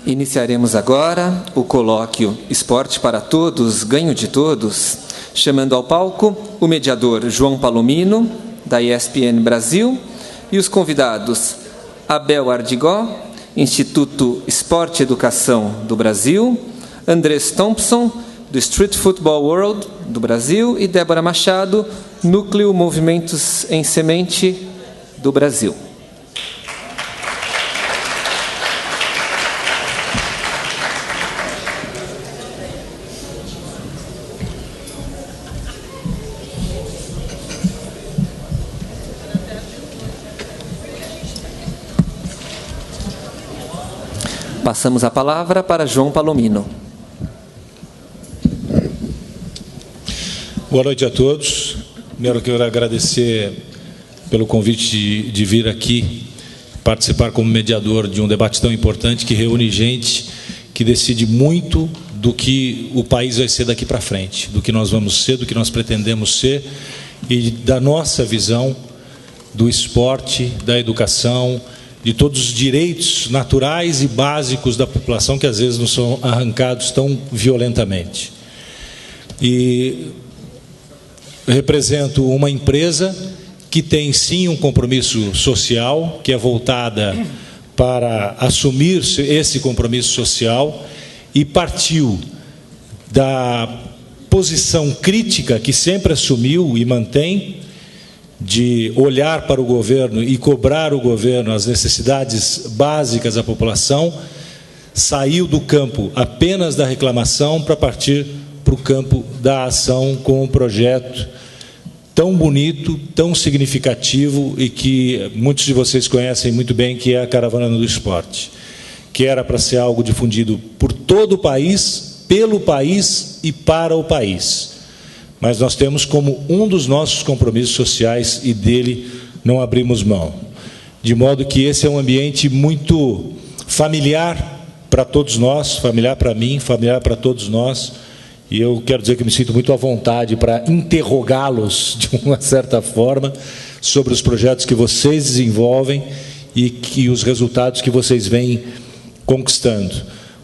Iniciaremos agora o colóquio Esporte para Todos, Ganho de Todos, chamando ao palco o mediador João Palomino, da ESPN Brasil, e os convidados Abel Ardigó, Instituto Esporte e Educação do Brasil, Andrés Thompson, do Street Football World do Brasil, e Débora Machado, Núcleo Movimentos em Semente do Brasil. Passamos a palavra para João Palomino. Boa noite a todos. Primeiro, quero agradecer pelo convite de vir aqui participar como mediador de um debate tão importante que reúne gente que decide muito do que o país vai ser daqui para frente, do que nós vamos ser, do que nós pretendemos ser e da nossa visão do esporte, da educação, de todos os direitos naturais e básicos da população que às vezes não são arrancados tão violentamente. E represento uma empresa que tem sim um compromisso social, que é voltada para assumir esse compromisso social e partiu da posição crítica que sempre assumiu e mantém, de olhar para o governo e cobrar o governo as necessidades básicas da população, saiu do campo apenas da reclamação para partir para o campo da ação com um projeto tão bonito, tão significativo e que muitos de vocês conhecem muito bem, que é a Caravana do Esporte, que era para ser algo difundido por todo o país, pelo país e para o país. Mas nós temos como um dos nossos compromissos sociais e dele não abrimos mão. De modo que esse é um ambiente muito familiar para todos nós, familiar para mim, familiar para todos nós, e eu quero dizer que eu me sinto muito à vontade para interrogá-los, de uma certa forma, sobre os projetos que vocês desenvolvem e os resultados que vocês vêm conquistando.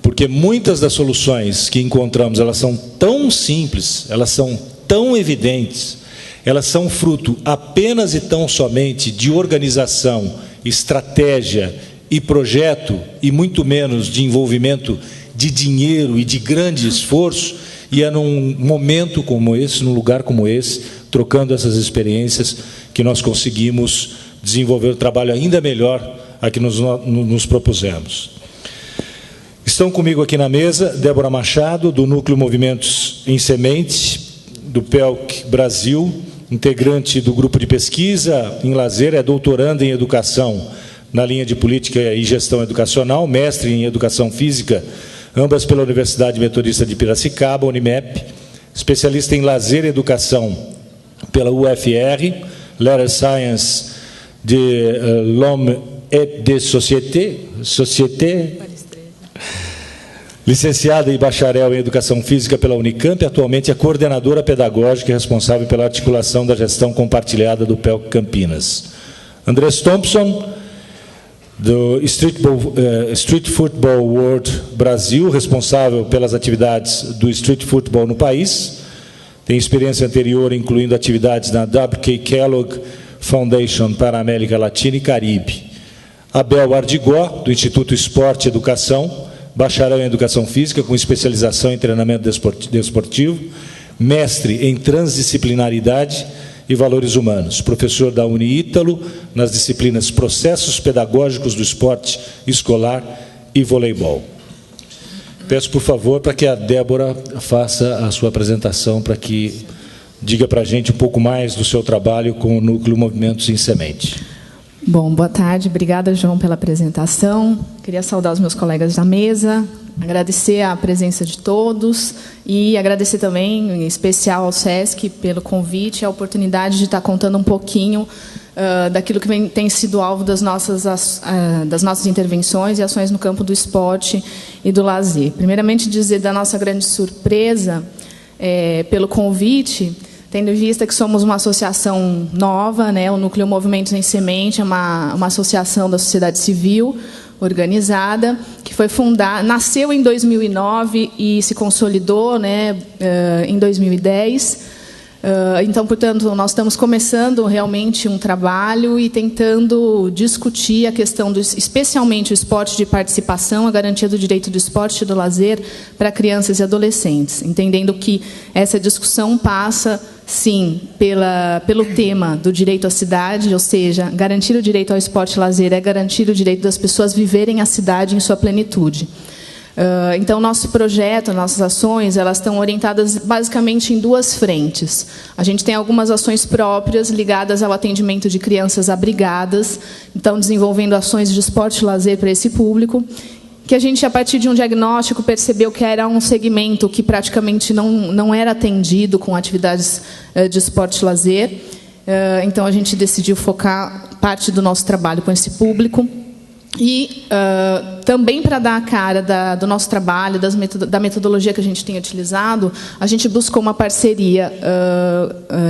Porque muitas das soluções que encontramos, elas são tão simples, elas são tão evidentes, elas são fruto apenas e tão somente de organização, estratégia e projeto, e muito menos de envolvimento de dinheiro e de grande esforço, e é num momento como esse, num lugar como esse, trocando essas experiências, que nós conseguimos desenvolver um trabalho ainda melhor a que nos propusemos. Estão comigo aqui na mesa Débora Machado, do Núcleo Movimentos em Semente, do PELC Brasil, integrante do grupo de pesquisa em lazer, é doutoranda em educação na linha de política e gestão educacional, mestre em educação física, ambas pela Universidade Metodista de Piracicaba, Unimep, especialista em lazer e educação pela UFR, Letter Science de l'Homme et des Sociétés, licenciada e bacharel em Educação Física pela Unicamp, atualmente é coordenadora pedagógica e responsável pela articulação da gestão compartilhada do PELC Campinas. Andrés Thompson, do Street Football World Brasil, responsável pelas atividades do Street Football no país. Tem experiência anterior, incluindo atividades na W.K. Kellogg Foundation para a América Latina e Caribe. Abel Ardigó, do Instituto Esporte e Educação, bacharel em Educação Física, com especialização em treinamento desportivo, mestre em transdisciplinaridade e valores humanos, professor da Uniítalo nas disciplinas Processos Pedagógicos do Esporte Escolar e Voleibol. Peço, por favor, para que a Débora faça a sua apresentação, para que diga para a gente um pouco mais do seu trabalho com o Núcleo Movimentos em Semente. Bom, boa tarde. Obrigada, João, pela apresentação. Queria saudar os meus colegas da mesa, agradecer a presença de todos e agradecer também, em especial ao SESC, pelo convite e a oportunidade de estar contando um pouquinho daquilo que tem sido alvo das nossas intervenções e ações no campo do esporte e do lazer. Primeiramente, dizer da nossa grande surpresa pelo convite, tendo em vista que somos uma associação nova, né? O Núcleo Movimentos em Semente é uma associação da sociedade civil organizada, que foi fundada, nasceu em 2009 e se consolidou, né, em 2010. Então, portanto, nós estamos começando realmente um trabalho e tentando discutir a questão, especialmente o esporte de participação, a garantia do direito do esporte e do lazer para crianças e adolescentes, entendendo que essa discussão passa, sim, pelo tema do direito à cidade, ou seja, garantir o direito ao esporte e lazer é garantir o direito das pessoas viverem a cidade em sua plenitude. Então, nosso projeto, nossas ações, elas estão orientadas basicamente em duas frentes. A gente tem algumas ações próprias ligadas ao atendimento de crianças abrigadas, então desenvolvendo ações de esporte e lazer para esse público, que a gente, a partir de um diagnóstico, percebeu que era um segmento que praticamente não era atendido com atividades de esporte e lazer. Então, a gente decidiu focar parte do nosso trabalho com esse público. E também para dar a cara do nosso trabalho, da metodologia que a gente tem utilizado, a gente buscou uma parceria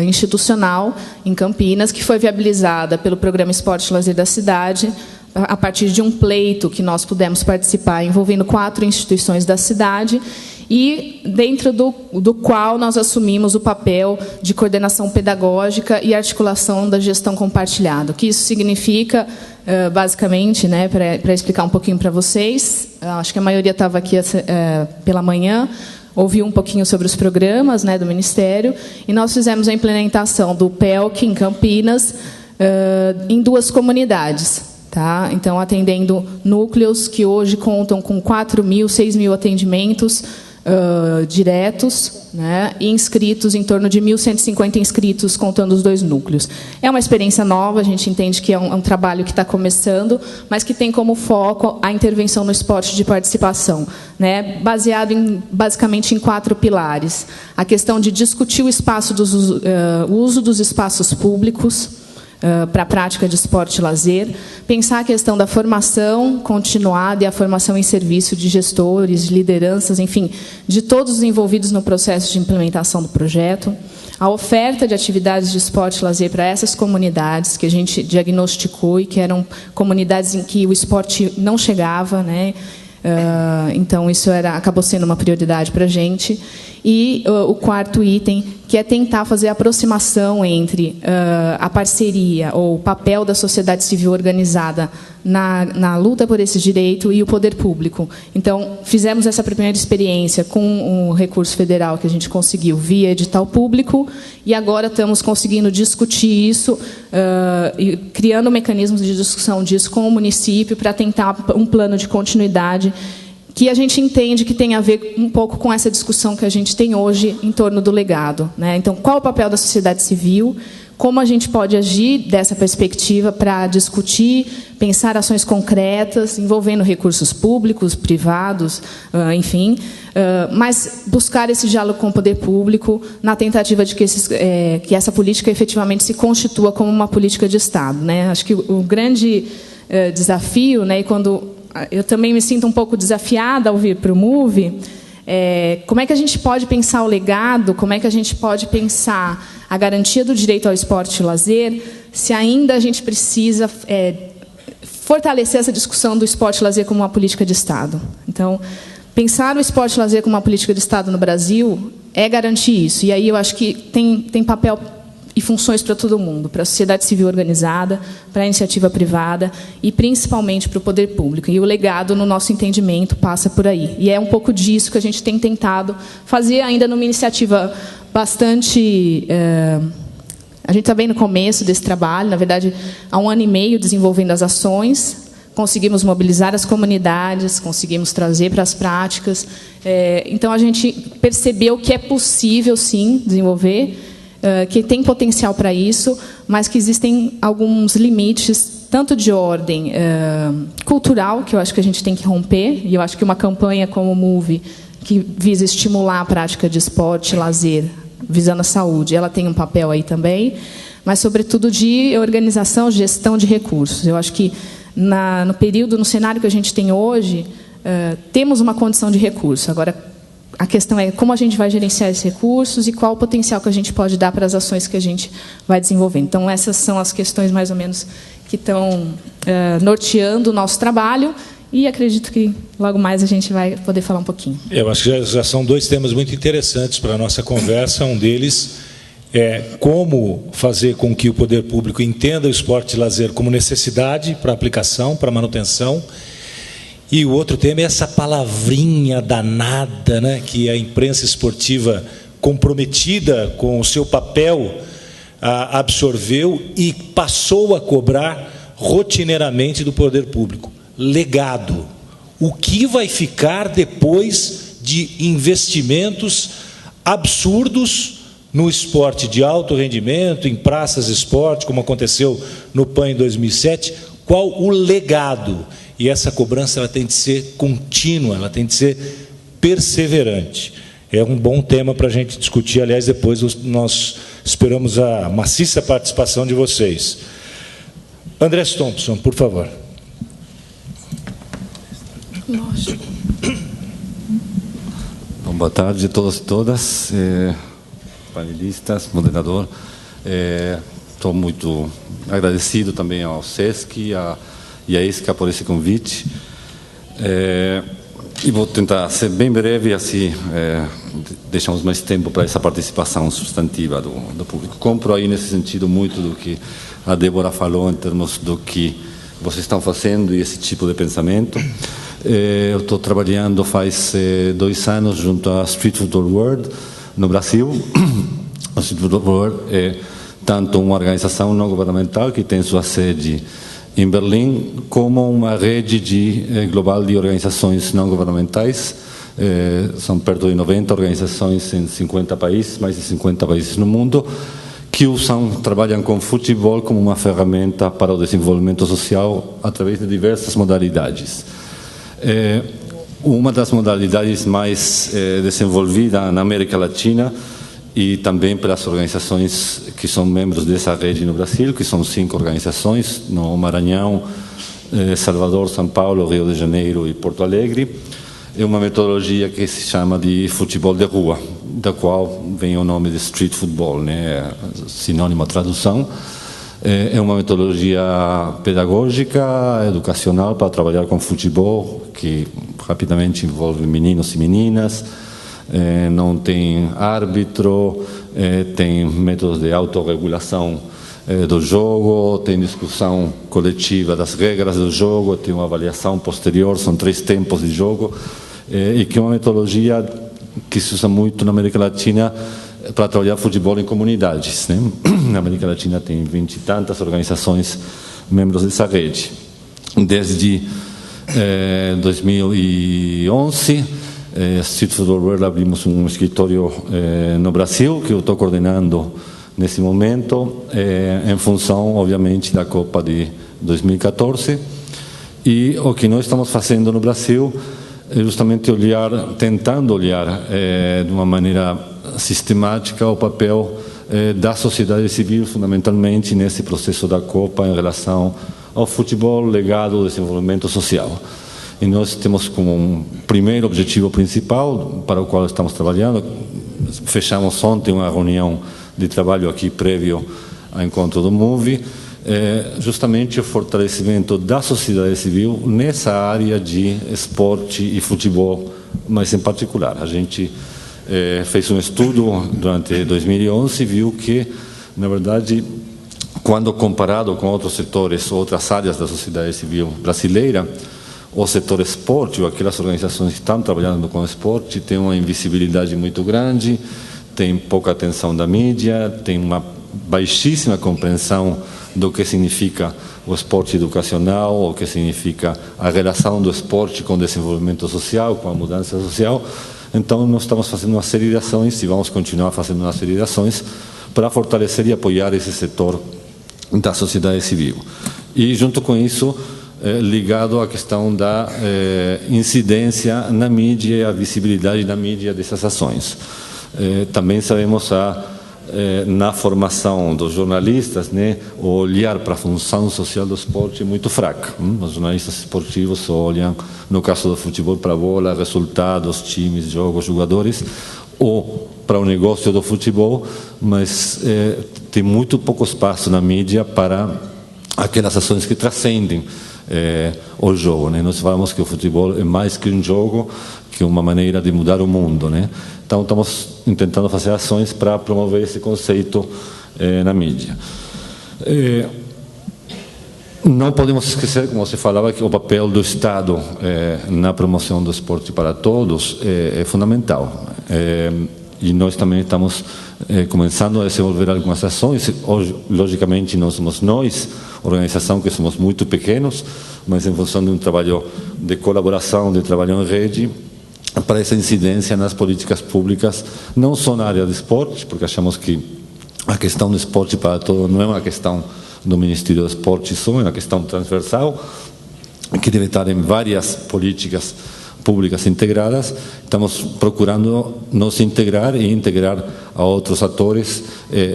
institucional em Campinas, que foi viabilizada pelo Programa Esporte e Lazer da cidade, a partir de um pleito que nós pudemos participar, envolvendo 4 instituições da cidade, e dentro do qual nós assumimos o papel de coordenação pedagógica e articulação da gestão compartilhada. O que isso significa, basicamente, né, para explicar um pouquinho para vocês, acho que a maioria estava aqui pela manhã, ouviu um pouquinho sobre os programas, né, do Ministério, e nós fizemos a implementação do PELC em Campinas, em 2 comunidades. Tá? Então, atendendo núcleos que hoje contam com 4.000, 6.000 atendimentos diretos, né, e inscritos, em torno de 1.150 inscritos, contando os 2 núcleos. É uma experiência nova, a gente entende que é um trabalho que está começando, mas que tem como foco a intervenção no esporte de participação, né, baseado basicamente em 4 pilares. A questão de discutir o uso dos espaços públicos, para a prática de esporte e lazer, pensar a questão da formação continuada e a formação em serviço de gestores, de lideranças, enfim, de todos os envolvidos no processo de implementação do projeto, a oferta de atividades de esporte e lazer para essas comunidades que a gente diagnosticou e que eram comunidades em que o esporte não chegava, né? Então, isso acabou sendo uma prioridade para a gente. E o 4º item, que é tentar fazer a aproximação entre a parceria ou o papel da sociedade civil organizada na luta por esse direito e o poder público. Então, fizemos essa primeira experiência com o recurso federal que a gente conseguiu via edital público, e agora estamos conseguindo discutir isso e criando mecanismos de discussão disso com o município para tentar um plano de continuidade que a gente entende que tem a ver um pouco com essa discussão que a gente tem hoje em torno do legado, né? Então, qual o papel da sociedade civil? Como a gente pode agir dessa perspectiva para discutir, pensar ações concretas, envolvendo recursos públicos, privados, enfim, mas buscar esse diálogo com o poder público na tentativa de que essa política efetivamente se constitua como uma política de Estado, né? Acho que o grande desafio, né, e quando eu também me sinto um pouco desafiada ao vir para o MOVE, como é que a gente pode pensar o legado, como é que a gente pode pensar a garantia do direito ao esporte e lazer, se ainda a gente precisa fortalecer essa discussão do esporte e lazer como uma política de Estado. Então, pensar o esporte e lazer como uma política de Estado no Brasil é garantir isso. E aí eu acho que tem papel e funções para todo mundo, para a sociedade civil organizada, para a iniciativa privada e, principalmente, para o poder público. E o legado, no nosso entendimento, passa por aí. E é um pouco disso que a gente tem tentado fazer ainda numa iniciativa bastante... a gente está bem no começo desse trabalho, na verdade, há 1 ano e meio desenvolvendo as ações, conseguimos mobilizar as comunidades, conseguimos trazer para as práticas. Então, a gente percebeu que é possível, sim, desenvolver, que tem potencial para isso, mas que existem alguns limites, tanto de ordem cultural, que eu acho que a gente tem que romper, e eu acho que uma campanha como o MOVE, que visa estimular a prática de esporte, lazer, visando a saúde, ela tem um papel aí também, mas, sobretudo, de organização, gestão de recursos. Eu acho que, no cenário que a gente tem hoje, temos uma condição de recurso. Agora, a questão é como a gente vai gerenciar esses recursos e qual o potencial que a gente pode dar para as ações que a gente vai desenvolvendo. Então, essas são as questões, mais ou menos, que estão norteando o nosso trabalho, e acredito que logo mais a gente vai poder falar um pouquinho. Eu acho que já são 2 temas muito interessantes para a nossa conversa. Um deles é como fazer com que o poder público entenda o esporte e lazer como necessidade para aplicação, para manutenção. E o outro tema é essa palavrinha danada, né, que a imprensa esportiva comprometida com o seu papel absorveu e passou a cobrar rotineiramente do poder público. Legado. O que vai ficar depois de investimentos absurdos no esporte de alto rendimento, em praças de esporte, como aconteceu no PAN em 2007? Qual o legado? E essa cobrança ela tem de ser contínua, ela tem de ser perseverante. É um bom tema para a gente discutir. Aliás, depois nós esperamos a maciça participação de vocês. André Thompson, por favor. Bom, boa tarde a todos e todas, panelistas, moderador. Estou muito agradecido também ao SESC e a ISCA por esse convite. E vou tentar ser bem breve, assim deixamos mais tempo para essa participação substantiva do público. Compro aí, nesse sentido, muito do que a Débora falou em termos do que vocês estão fazendo e esse tipo de pensamento. Eu estou trabalhando faz 2 anos junto à Street Football World, no Brasil. A Street Football World é tanto uma organização não governamental que tem sua sede em Berlim, como uma rede global de organizações não governamentais. São perto de 90 organizações em 50 países, mais de 50 países no mundo, que trabalham com futebol como uma ferramenta para o desenvolvimento social através de diversas modalidades. Uma das modalidades mais desenvolvida na América Latina e também pelas organizações que são membros dessa rede no Brasil, que são 5 organizações, no Maranhão, Salvador, São Paulo, Rio de Janeiro e Porto Alegre. É uma metodologia que se chama de futebol de rua, da qual vem o nome de street football, né? Sinônimo à tradução. É uma metodologia pedagógica, educacional para trabalhar com futebol, que rapidamente envolve meninos e meninas. Não tem árbitro, tem métodos de autorregulação do jogo, tem discussão coletiva das regras do jogo, tem uma avaliação posterior, são 3 tempos de jogo, e que é uma metodologia que se usa muito na América Latina para trabalhar futebol em comunidades, né? Na América Latina tem 20 e tantas organizações membros dessa rede. Desde 2011, Street Football World, abrimos um escritório no Brasil, que eu estou coordenando nesse momento, em função, obviamente, da Copa de 2014. E o que nós estamos fazendo no Brasil é justamente tentando olhar de uma maneira sistemática o papel da sociedade civil, fundamentalmente nesse processo da Copa em relação ao futebol ligado ao desenvolvimento social. E nós temos como um primeiro objetivo principal para o qual estamos trabalhando. Fechamos ontem uma reunião de trabalho aqui prévio ao encontro do MOVE, justamente o fortalecimento da sociedade civil nessa área de esporte e futebol, mas em particular. A gente fez um estudo durante 2011 e viu que, na verdade, quando comparado com outros setores, outras áreas da sociedade civil brasileira, o setor esporte, ou aquelas organizações que estão trabalhando com esporte, tem uma invisibilidade muito grande, tem pouca atenção da mídia, tem uma baixíssima compreensão do que significa o esporte educacional, o que significa a relação do esporte com o desenvolvimento social, com a mudança social. Então, nós estamos fazendo uma série de ações e vamos continuar fazendo uma série de ações para fortalecer e apoiar esse setor da sociedade civil. E, junto com isso, ligado à questão da incidência na mídia e a visibilidade na mídia dessas ações. Também sabemos a na formação dos jornalistas, né, o olhar para a função social do esporte é muito fraca. Os jornalistas esportivos só olham, no caso do futebol, para a bola, resultados, times, jogos, jogadores, ou para o negócio do futebol, mas tem muito pouco espaço na mídia para aquelas ações que transcendem o jogo, né? Nós falamos que o futebol é mais que um jogo, que uma maneira de mudar o mundo, né? Então estamos tentando fazer ações para promover esse conceito na mídia. Não podemos esquecer, como você falava, que o papel do Estado na promoção do esporte para todos é fundamental. E nós também estamos começando a desenvolver algumas ações. Hoje, logicamente, não somos nós, organização que somos muito pequenos, mas em função de um trabalho de colaboração, de trabalho em rede, para essa incidência nas políticas públicas, não só na área do esporte, porque achamos que a questão do esporte para todos não é uma questão do Ministério do Esporte só, é uma questão transversal, que deve estar em várias políticas públicas integradas. Estamos procurando nos integrar e integrar a outros atores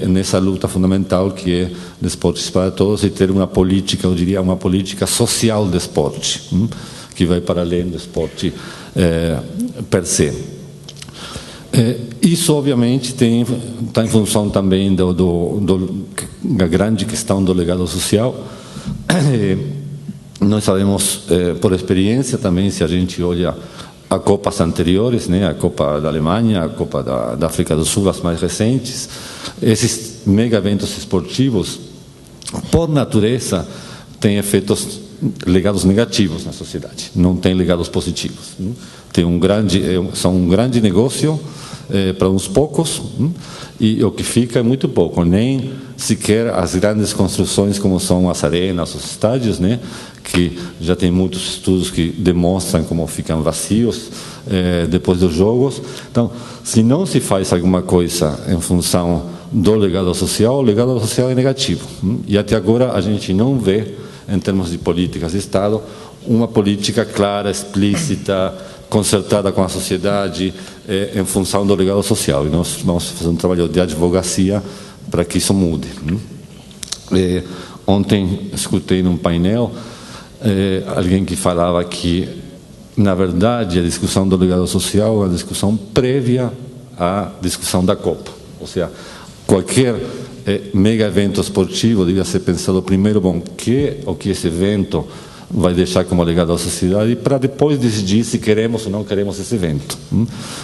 nessa luta fundamental que é de esportes para todos e ter uma política, eu diria, uma política social de esporte, que vai para além do esporte per se. Isso, obviamente, está em função também da grande questão do legado social. Nós sabemos, por experiência também, se a gente olha a Copas anteriores, né, a Copa da Alemanha, a Copa da África do Sul, as mais recentes, esses mega eventos esportivos, por natureza, têm efeitos, legados negativos na sociedade, não têm legados positivos. São um grande negócio para uns poucos, e o que fica é muito pouco, nem sequer as grandes construções como são as arenas, os estádios, né, que já tem muitos estudos que demonstram como ficam vazios depois dos jogos. Então, se não se faz alguma coisa em função do legado social, o legado social é negativo. E até agora a gente não vê, em termos de políticas de Estado, uma política clara, explícita, concertada com a sociedade em função do legado social. E nós vamos fazer um trabalho de advocacia para que isso mude. Ontem escutei num painel alguém que falava que, na verdade, a discussão do legado social é uma discussão prévia à discussão da Copa. Ou seja, qualquer mega evento esportivo devia ser pensado primeiro, o que esse evento vai deixar como legado à sociedade, para depois decidir se queremos ou não queremos esse evento.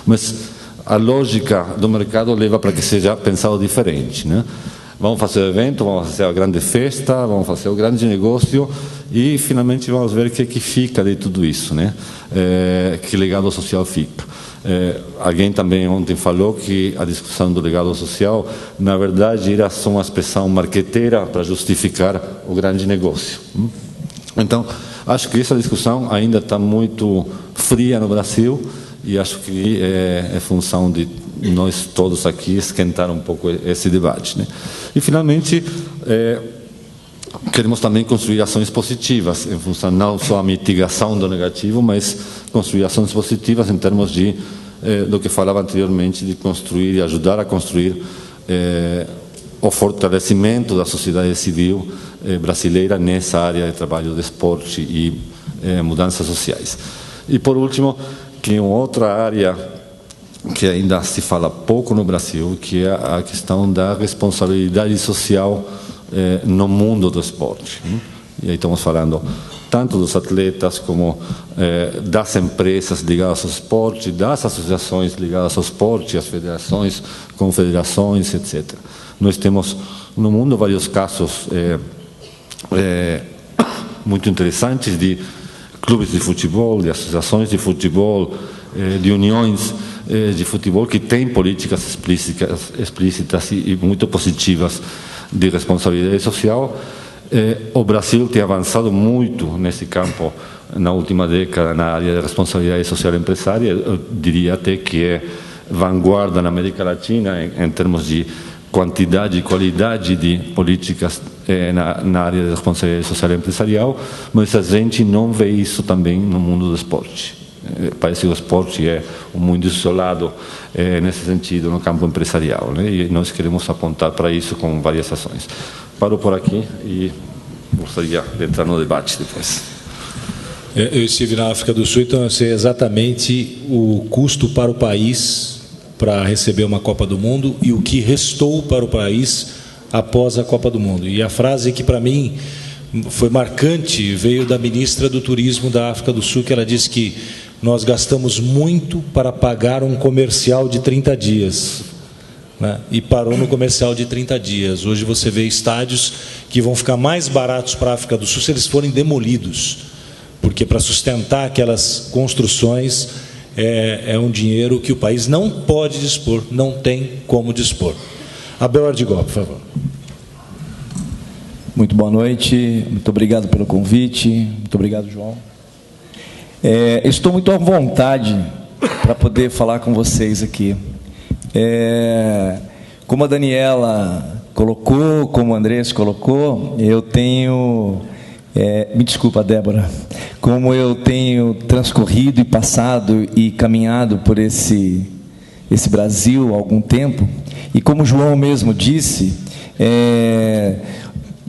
Mas a lógica do mercado leva para que seja pensado diferente, né? Vamos fazer o evento, vamos fazer a grande festa, vamos fazer o grande negócio e finalmente vamos ver o que fica de tudo isso, né? Que legado social fica. Alguém também ontem falou que a discussão do legado social, na verdade, era só uma expressão marqueteira para justificar o grande negócio. Então, acho que essa discussão ainda está muito fria no Brasil e acho que é função de nós todos aqui esquentar um pouco esse debate, né? E, finalmente, queremos também construir ações positivas, em função não só a mitigação do negativo, mas construir ações positivas em termos de do que falava anteriormente, de construir e ajudar a construir o fortalecimento da sociedade civil brasileira nessa área de trabalho de esporte e mudanças sociais. E, por último, que é uma outra área que ainda se fala pouco no Brasil, que é a questão da responsabilidade social no mundo do esporte. E aí estamos falando tanto dos atletas como das empresas ligadas ao esporte, das associações ligadas ao esporte, as federações, confederações, etc. Nós temos no mundo vários casos muito interessantes de clubes de futebol, de associações de futebol, de uniões de futebol que têm políticas explícitas e muito positivas de responsabilidade social. O Brasil tem avançado muito nesse campo na última década na área de responsabilidade social empresária. Eu diria até que é vanguarda na América Latina em termos de quantidade e qualidade de políticas na área de responsabilidade social empresarial, mas a gente não vê isso também no mundo do esporte. parece que o esporte é um mundo isolado nesse sentido, no campo empresarial, né? E nós queremos apontar para isso com várias ações. Paro por aqui e gostaria de entrar no debate depois. Eu estive na África do Sul, então eu sei exatamente o custo para o país para receber uma Copa do Mundo e o que restou para o país após a Copa do Mundo. E a frase que para mim foi marcante veio da ministra do Turismo da África do Sul, que ela disse que nós gastamos muito para pagar um comercial de 30 dias. Né? E parou no comercial de 30 dias. Hoje você vê estádios que vão ficar mais baratos para a África do Sul se eles forem demolidos, porque para sustentar aquelas construções é um dinheiro que o país não pode dispor, não tem como dispor. Abel Ardigó, por favor. Muito boa noite, muito obrigado pelo convite, muito obrigado, João. Estou muito à vontade para poder falar com vocês aqui. Como a Daniela colocou, como o Andrés colocou, eu tenho... me desculpa, Débora. Como eu tenho transcorrido e passado e caminhado por esse Brasil há algum tempo, e como o João mesmo disse,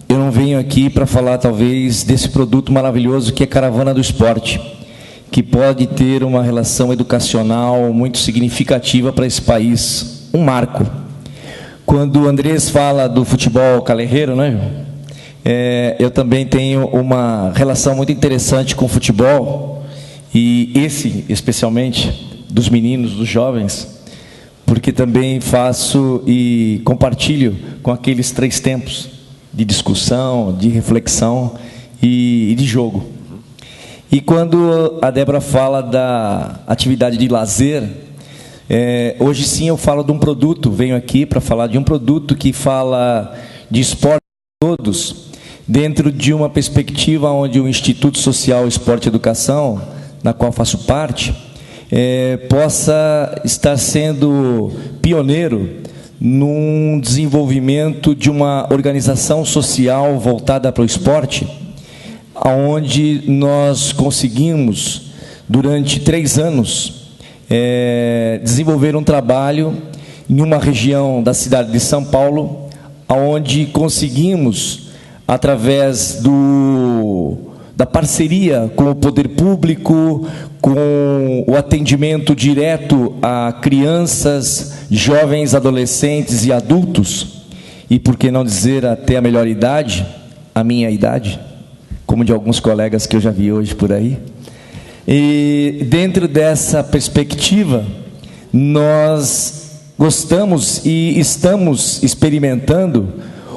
eu não venho aqui para falar, talvez, desse produto maravilhoso que é Caravana do Esporte, que pode ter uma relação educacional muito significativa para esse país, um marco. Quando o Andrés fala do futebol calerreiro, né, João? Eu também tenho uma relação muito interessante com o futebol, e esse, especialmente, dos meninos, dos jovens, porque também faço e compartilho com aqueles 3 tempos de discussão, de reflexão e de jogo. E quando a Débora fala da atividade de lazer, hoje sim eu falo de um produto, venho aqui para falar de um produto que fala de esporte para todos, dentro de uma perspectiva onde o Instituto Social Esporte e Educação, na qual faço parte, possa estar sendo pioneiro num desenvolvimento de uma organização social voltada para o esporte, onde nós conseguimos, durante 3 anos, desenvolver um trabalho em uma região da cidade de São Paulo, onde conseguimos, através da parceria com o poder público, com o atendimento direto a crianças, jovens, adolescentes e adultos, e por que não dizer até a melhor idade, a minha idade, como de alguns colegas que eu já vi hoje por aí. E dentro dessa perspectiva, nós gostamos e estamos experimentando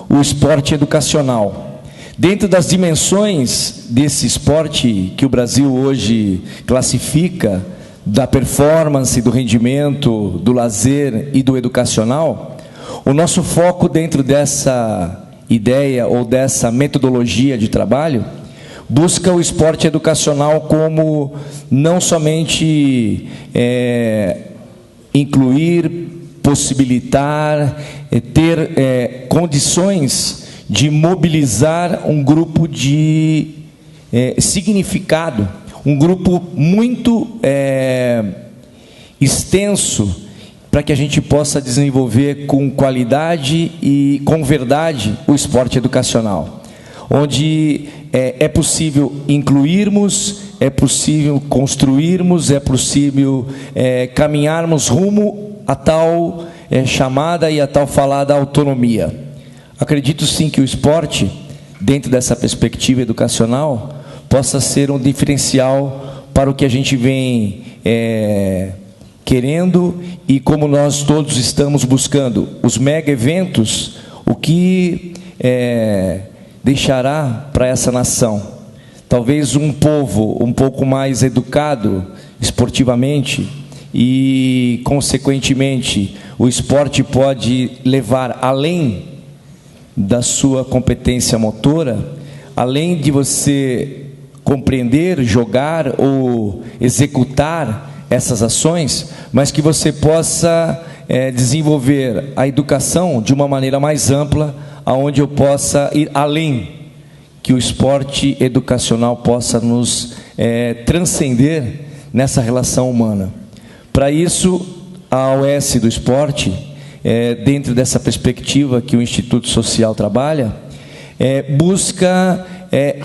o esporte educacional. Dentro das dimensões desse esporte que o Brasil hoje classifica, da performance, do rendimento, do lazer e do educacional, o nosso foco dentro dessa ideia ou dessa metodologia de trabalho busca o esporte educacional como não somente incluir, possibilitar, ter condições de mobilizar um grupo de significado, um grupo muito extenso, para que a gente possa desenvolver com qualidade e com verdade o esporte educacional, onde é possível incluirmos, é possível construirmos, é possível caminharmos rumo a tal chamada e a tal falada autonomia. Acredito sim que o esporte, dentro dessa perspectiva educacional, possa ser um diferencial para o que a gente vem querendo e como nós todos estamos buscando. Os mega eventos, o que deixará para essa nação? Talvez um povo um pouco mais educado esportivamente e, consequentemente, o esporte pode levar além da sua competência motora, além de você compreender, jogar ou executar essas ações, mas que você possa desenvolver a educação de uma maneira mais ampla, aonde eu possa ir além, que o esporte educacional possa nos transcender nessa relação humana. Para isso, a OS do Esporte, dentro dessa perspectiva que o Instituto Social trabalha, busca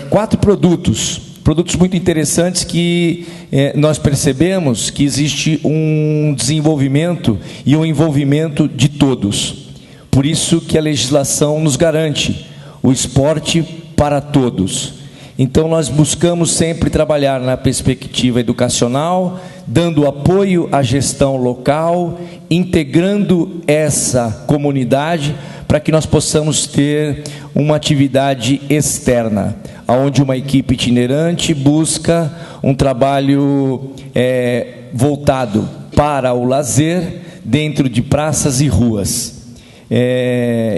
4 produtos muito interessantes que nós percebemos que existe um desenvolvimento e um envolvimento de todos. Por isso que a legislação nos garante o esporte para todos. Então, nós buscamos sempre trabalhar na perspectiva educacional, dando apoio à gestão local, integrando essa comunidade para que nós possamos ter uma atividade externa, onde uma equipe itinerante busca um trabalho voltado para o lazer dentro de praças e ruas.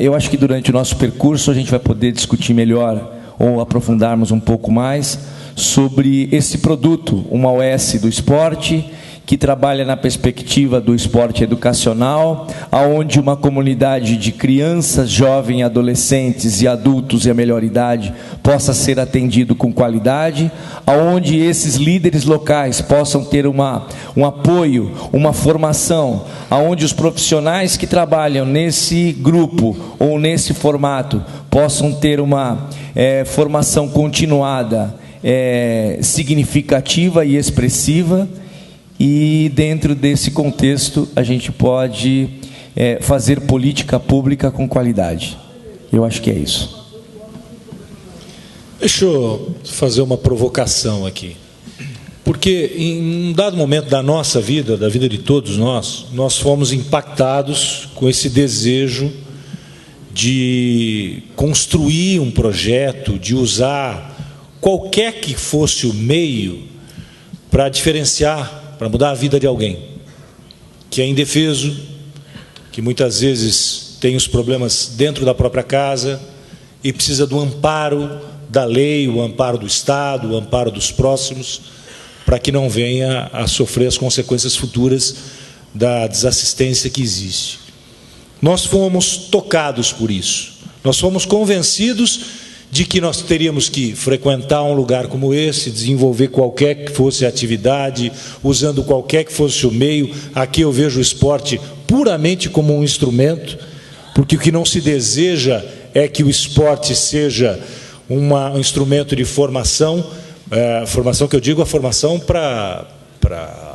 Eu acho que durante o nosso percurso a gente vai poder discutir melhor ou aprofundarmos um pouco mais sobre esse produto, uma OS do Esporte, que trabalha na perspectiva do esporte educacional, aonde uma comunidade de crianças, jovens, adolescentes e adultos e a melhor idade possa ser atendido com qualidade, aonde esses líderes locais possam ter um apoio, uma formação, aonde os profissionais que trabalham nesse grupo ou nesse formato possam ter uma formação continuada, significativa e expressiva. E dentro desse contexto a gente pode fazer política pública com qualidade. Eu acho que é isso. Deixa eu fazer uma provocação aqui. Porque em um dado momento da nossa vida, da vida de todos nós fomos impactados com esse desejo de construir um projeto, de usar qualquer que fosse o meio para diferenciar, para mudar a vida de alguém que é indefeso, que muitas vezes tem os problemas dentro da própria casa e precisa do amparo da lei, o amparo do Estado, o amparo dos próximos, para que não venha a sofrer as consequências futuras da desassistência que existe. Nós fomos tocados por isso, nós fomos convencidos de que nós teríamos que frequentar um lugar como esse, desenvolver qualquer que fosse a atividade, usando qualquer que fosse o meio. Aqui eu vejo o esporte puramente como um instrumento, porque o que não se deseja é que o esporte seja um instrumento de formação, formação que eu digo, a formação para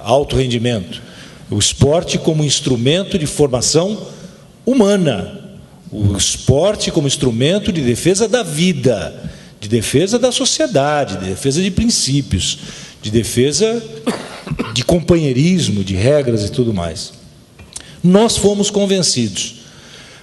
alto rendimento. O esporte como instrumento de formação humana. O esporte como instrumento de defesa da vida, de defesa da sociedade, de defesa de princípios, de defesa de companheirismo, de regras e tudo mais. Nós fomos convencidos,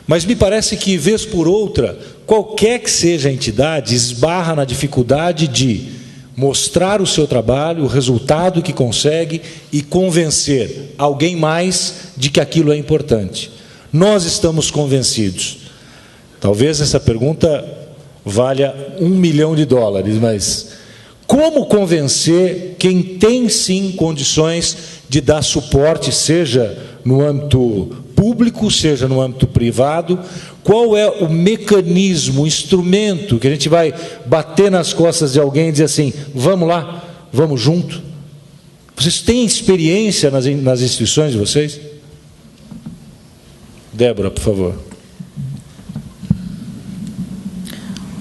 mas me parece que, vez por outra, qualquer que seja a entidade, esbarra na dificuldade de mostrar o seu trabalho, o resultado que consegue e convencer alguém mais de que aquilo é importante. Nós estamos convencidos. Talvez essa pergunta valha $1 milhão, mas como convencer quem tem sim condições de dar suporte, seja no âmbito público, seja no âmbito privado? Qual é o mecanismo, o instrumento que a gente vai bater nas costas de alguém e dizer assim, vamos lá, vamos junto? Vocês têm experiência nas instituições de vocês? Débora, por favor.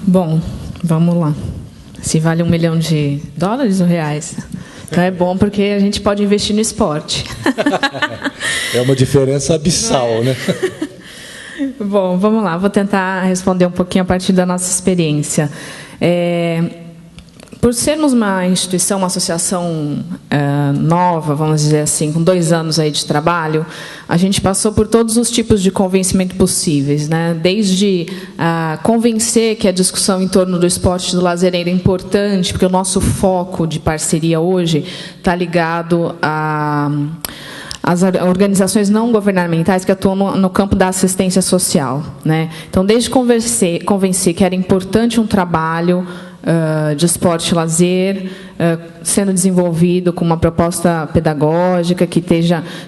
Bom, vamos lá. Se vale $1 milhão ou reais? Então é bom porque a gente pode investir no esporte. É uma diferença abissal, né? Bom, vamos lá. Vou tentar responder um pouquinho a partir da nossa experiência. Por sermos uma instituição, uma associação nova, vamos dizer assim, com 2 anos aí de trabalho, a gente passou por todos os tipos de convencimento possíveis, né? Desde convencer que a discussão em torno do esporte e do lazer era importante, porque o nosso foco de parceria hoje está ligado às organizações não governamentais que atuam no campo da assistência social, né? Então, desde convencer que era importante um trabalho de esporte e lazer, sendo desenvolvido com uma proposta pedagógica que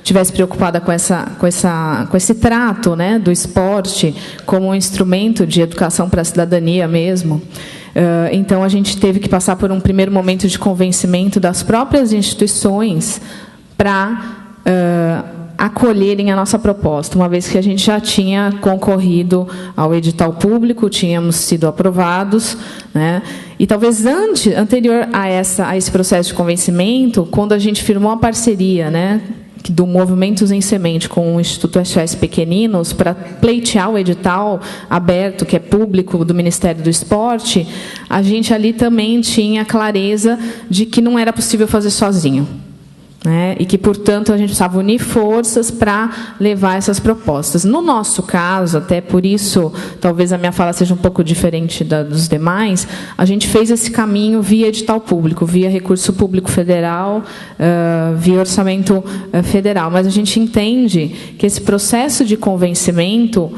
tivesse preocupada com esse trato, né, do esporte como um instrumento de educação para a cidadania mesmo. Então, a gente teve que passar por um primeiro momento de convencimento das próprias instituições para acolherem a nossa proposta, uma vez que a gente já tinha concorrido ao edital público, tínhamos sido aprovados, né? E talvez anterior a esse processo de convencimento, quando a gente firmou a parceria, né, do Movimentos em Semente com o Instituto SOS Pequeninos para pleitear o edital aberto, que é público, do Ministério do Esporte, a gente ali também tinha clareza de que não era possível fazer sozinho, né? E que, portanto, a gente precisava unir forças para levar essas propostas. No nosso caso, até por isso, talvez a minha fala seja um pouco diferente dos demais, a gente fez esse caminho via edital público, via recurso público federal, via orçamento federal. Mas a gente entende que esse processo de convencimento,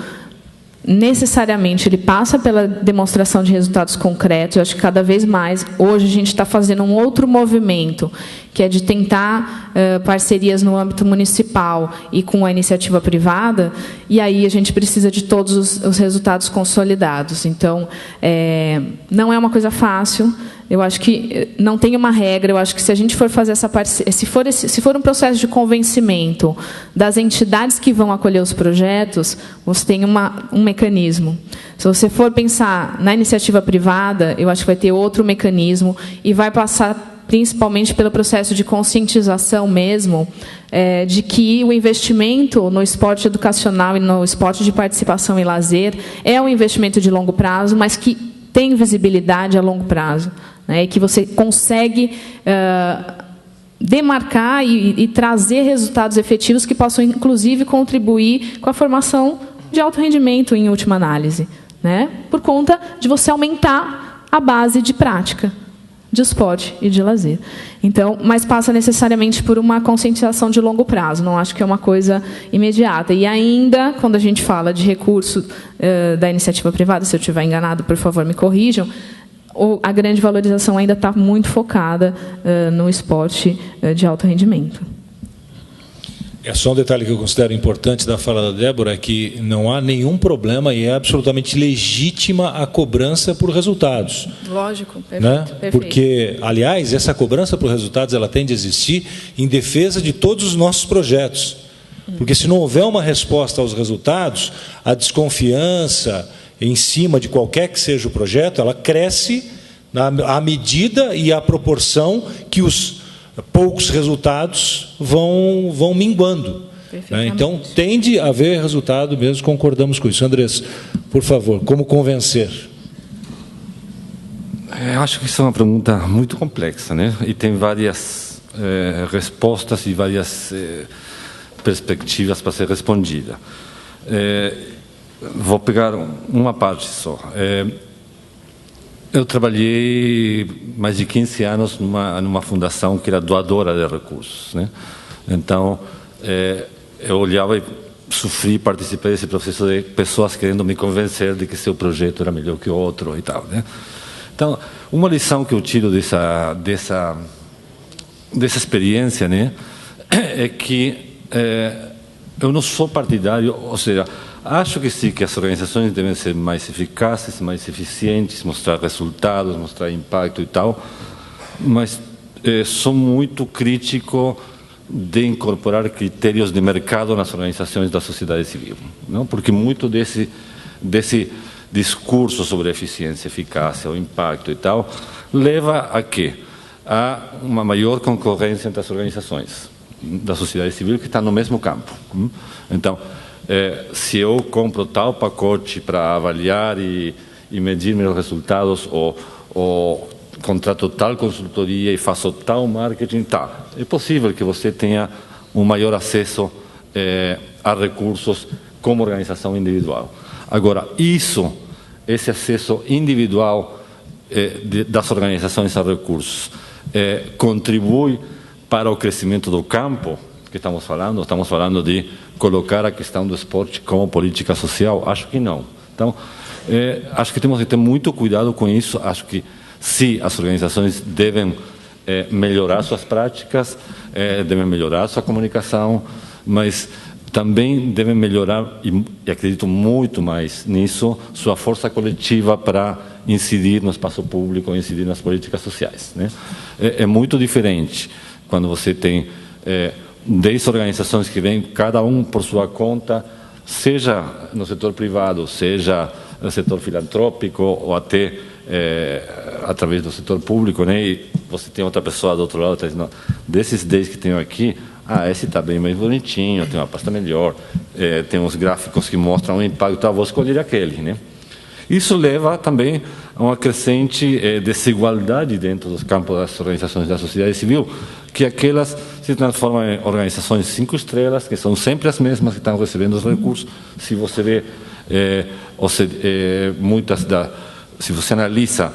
necessariamente, ele passa pela demonstração de resultados concretos. Eu acho que cada vez mais, hoje, a gente está fazendo um outro movimento, que é de tentar parcerias no âmbito municipal e com a iniciativa privada, e aí a gente precisa de todos os resultados consolidados. Então, não é uma coisa fácil. Eu acho que não tem uma regra. Eu acho que se a gente for fazer essa parceria, se for um processo de convencimento das entidades que vão acolher os projetos, você tem um mecanismo. Se você for pensar na iniciativa privada, eu acho que vai ter outro mecanismo e vai passar principalmente pelo processo de conscientização mesmo, de que o investimento no esporte educacional e no esporte de participação e lazer é um investimento de longo prazo, mas que tem visibilidade a longo prazo, né, e que você consegue demarcar e trazer resultados efetivos que possam, inclusive, contribuir com a formação de alto rendimento, em última análise, né, por conta de você aumentar a base de prática de esporte e de lazer. Então, mas passa necessariamente por uma conscientização de longo prazo, não acho que é uma coisa imediata. E ainda, quando a gente fala de recurso da iniciativa privada, se eu estiver enganado, por favor, me corrijam, a grande valorização ainda está muito focada no esporte de alto rendimento. É só um detalhe que eu considero importante da fala da Débora, é que não há nenhum problema e é absolutamente legítima a cobrança por resultados. Lógico, perfeito, né? Perfeito. Porque, aliás, essa cobrança por resultados ela tem de existir em defesa de todos os nossos projetos. Porque se não houver uma resposta aos resultados, a desconfiança em cima de qualquer que seja o projeto, ela cresce à medida e à proporção que os poucos resultados vão minguando. Né? Então, tende a haver resultado mesmo, concordamos com isso. Andrés, por favor, como convencer? Eu acho que isso é uma pergunta muito complexa, né? E tem várias respostas e várias perspectivas para ser respondida. Vou pegar uma parte só. Eu trabalhei mais de 15 anos numa fundação que era doadora de recursos, né? Então, eu olhava e sofri, participei desse processo de pessoas querendo me convencer de que seu projeto era melhor que o outro e tal, né? Então, uma lição que eu tiro dessa experiência, né, é que eu não sou partidário, ou seja, acho que sim, que as organizações devem ser mais eficazes, mais eficientes, mostrar resultados, mostrar impacto e tal, mas sou muito crítico de incorporar critérios de mercado nas organizações da sociedade civil, não? Porque muito desse discurso sobre eficiência, eficácia, o impacto e tal, leva a quê? A uma maior concorrência entre as organizações da sociedade civil que está no mesmo campo. Então, se eu compro tal pacote para avaliar e medir meus resultados, ou contrato tal consultoria e faço tal marketing, tá. É possível que você tenha um maior acesso a recursos como organização individual. Agora, esse acesso individual das organizações a recursos contribui para o crescimento do campo que estamos falando de colocar a questão do esporte como política social? Acho que não. Então, acho que temos que ter muito cuidado com isso. Acho que, sim, as organizações devem melhorar suas práticas, devem melhorar sua comunicação, mas também devem melhorar, e acredito muito mais nisso, sua força coletiva para incidir no espaço público, incidir nas políticas sociais, né? É muito diferente quando você tem 10 organizações que vêm, cada um por sua conta, seja no setor privado, seja no setor filantrópico, ou até através do setor público, né? E você tem outra pessoa do outro lado, tá dizendo, desses 10 que tenho aqui, esse está bem mais bonitinho, tem uma pasta melhor, tem uns gráficos que mostram o impacto, vou escolher aquele, né? Isso leva também a uma crescente desigualdade dentro dos campos das organizações da sociedade civil, que aquelas se transformam em organizações 5 estrelas, que são sempre as mesmas que estão recebendo os recursos. Se você vê, se você analisa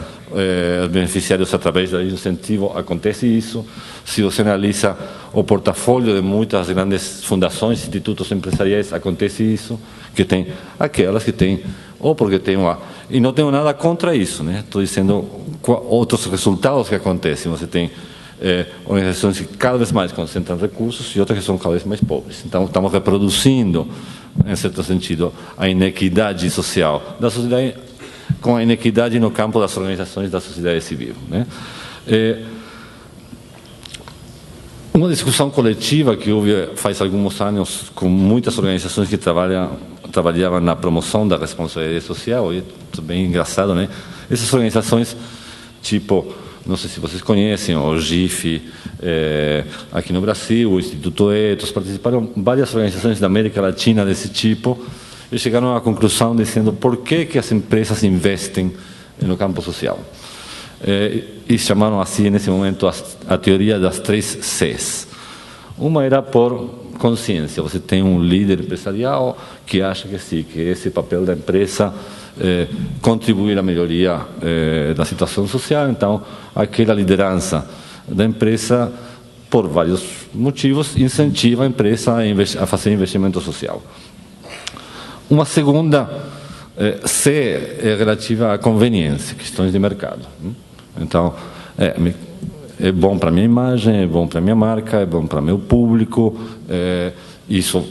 os beneficiários através da lei de incentivo, acontece isso. Se você analisa o portfólio de muitas grandes fundações, institutos empresariais, acontece isso, que tem aquelas que têm, ou porque tem uma... E não tenho nada contra isso, né? Estou dizendo outros resultados que acontecem. Você tem organizações que cada vez mais concentram recursos e outras que são cada vez mais pobres. Então, estamos reproduzindo, em certo sentido, a inequidade social da sociedade, com a inequidade no campo das organizações da sociedade civil, né? Uma discussão coletiva que houve faz alguns anos com muitas organizações que trabalhavam na promoção da responsabilidade social, e é bem engraçado, né? Essas organizações, tipo, não sei se vocês conhecem, o GIF, aqui no Brasil, o Instituto Ethos, participaram várias organizações da América Latina desse tipo, e chegaram à conclusão dizendo por que as empresas investem no campo social. E chamaram assim, nesse momento, a teoria das 3 Cs. Uma era por consciência. Você tem um líder empresarial que acha que sim, que esse papel da empresa contribuir à melhoria da situação social. Então, aquela liderança da empresa, por vários motivos, incentiva a empresa a fazer investimento social. Uma segunda C é relativa à conveniência, questões de mercado. Então, é bom para a minha imagem, é bom para a minha marca, é bom para meu público. Isso,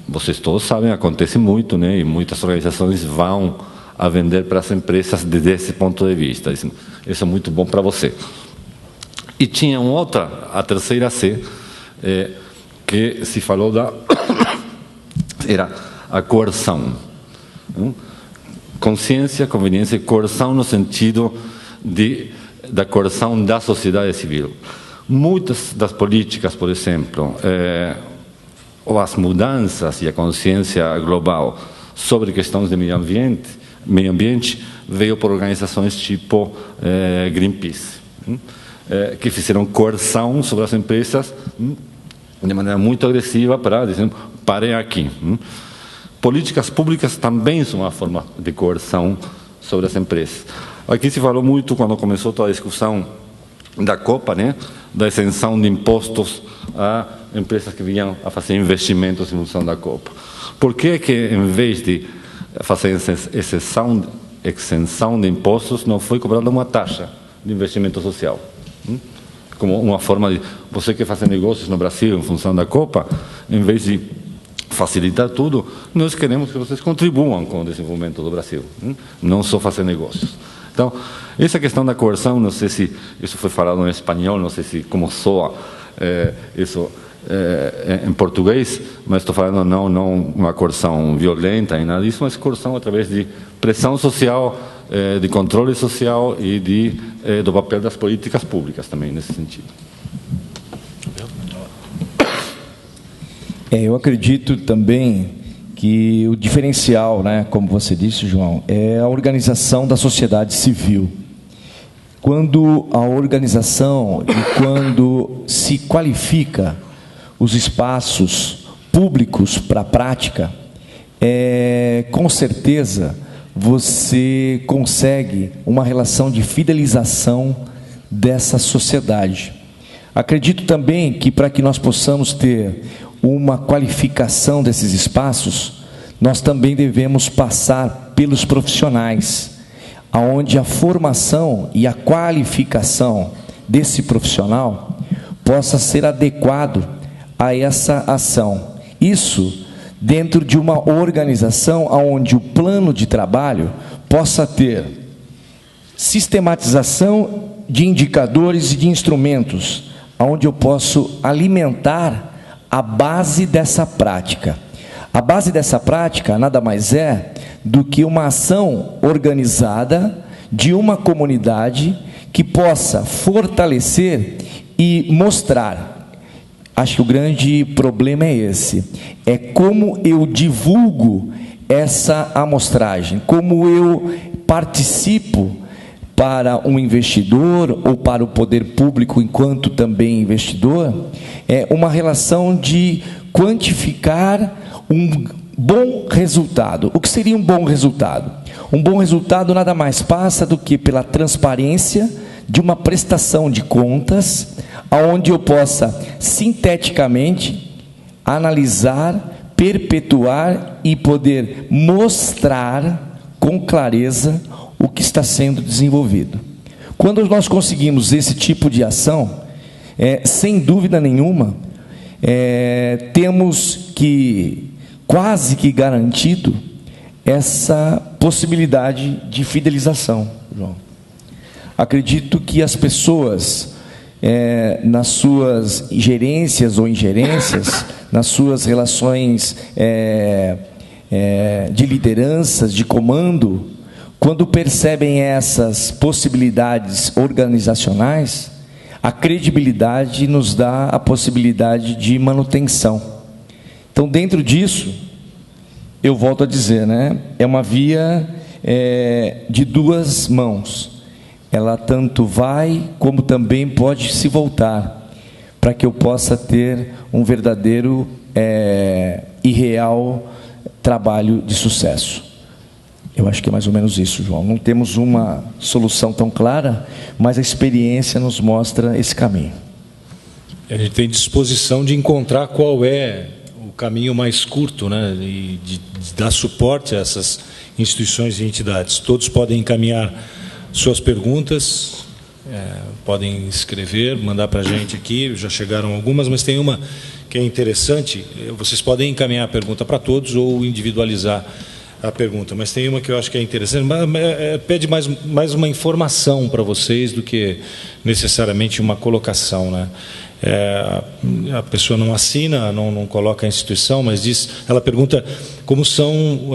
vocês todos sabem, acontece muito, né? E muitas organizações vão a vender para as empresas desde esse ponto de vista. Isso é muito bom para você. E tinha outra, a terceira C, que se falou era a coerção. Consciência, conveniência e coerção no sentido da coerção da sociedade civil. Muitas das políticas, por exemplo, ou as mudanças e a consciência global sobre questões de meio ambiente veio por organizações tipo Greenpeace, que fizeram coerção sobre as empresas de maneira muito agressiva para dizer, parem aqui. Políticas públicas também são uma forma de coerção sobre as empresas. Aqui se falou muito, quando começou toda a discussão da Copa, né, da isenção de impostos a empresas que vinham a fazer investimentos em função da Copa. Por que, em vez de fazer isenção de impostos, não foi cobrada uma taxa de investimento social? Como uma forma de... Você que faz negócios no Brasil em função da Copa, em vez de facilitar tudo, nós queremos que vocês contribuam com o desenvolvimento do Brasil, não só fazer negócios. Então, essa questão da coerção, não sei se isso foi falado em espanhol, não sei se como soa isso em português, mas estou falando não uma coerção violenta, nem nada disso, mas coerção através de pressão social, de controle social e do papel das políticas públicas também, nesse sentido. Eu acredito também que o diferencial, né, como você disse, João, é a organização da sociedade civil. Quando a organização e quando se qualifica os espaços públicos para a prática, com certeza você consegue uma relação de fidelização dessa sociedade. Acredito também que para que nós possamos ter uma qualificação desses espaços, nós também devemos passar pelos profissionais, aonde a formação e a qualificação desse profissional possa ser adequado a essa ação. Isso dentro de uma organização onde o plano de trabalho possa ter sistematização de indicadores e de instrumentos, onde eu posso alimentar a base dessa prática. A base dessa prática nada mais é do que uma ação organizada de uma comunidade que possa fortalecer e mostrar. Acho que o grande problema é esse, é como eu divulgo essa amostragem, como eu participo para um investidor ou para o poder público enquanto também investidor, é uma relação de quantificar um bom resultado. O que seria um bom resultado? Um bom resultado nada mais passa do que pela transparência de uma prestação de contas, onde eu possa sinteticamente analisar, perpetuar e poder mostrar com clareza o que está sendo desenvolvido. Quando nós conseguimos esse tipo de ação, sem dúvida nenhuma, temos que quase que garantido essa possibilidade de fidelização, João. Acredito que as pessoas, nas suas gerências ou ingerências, nas suas relações de lideranças, de comando, quando percebem essas possibilidades organizacionais, a credibilidade nos dá a possibilidade de manutenção. Então, dentro disso, eu volto a dizer, né, é uma via de duas mãos. Ela tanto vai, como também pode se voltar, para que eu possa ter um verdadeiro e real trabalho de sucesso. Eu acho que é mais ou menos isso, João. Não temos uma solução tão clara, mas a experiência nos mostra esse caminho. A gente tem disposição de encontrar qual é o caminho mais curto, né, e de dar suporte a essas instituições e entidades. Todos podem encaminhar suas perguntas, podem escrever, mandar para a gente aqui, já chegaram algumas, mas tem uma que é interessante, vocês podem encaminhar a pergunta para todos ou individualizar a pergunta, mas tem uma que eu acho que é interessante, pede mais uma informação para vocês do que necessariamente uma colocação, né? A pessoa não assina, não coloca a instituição, mas ela pergunta como são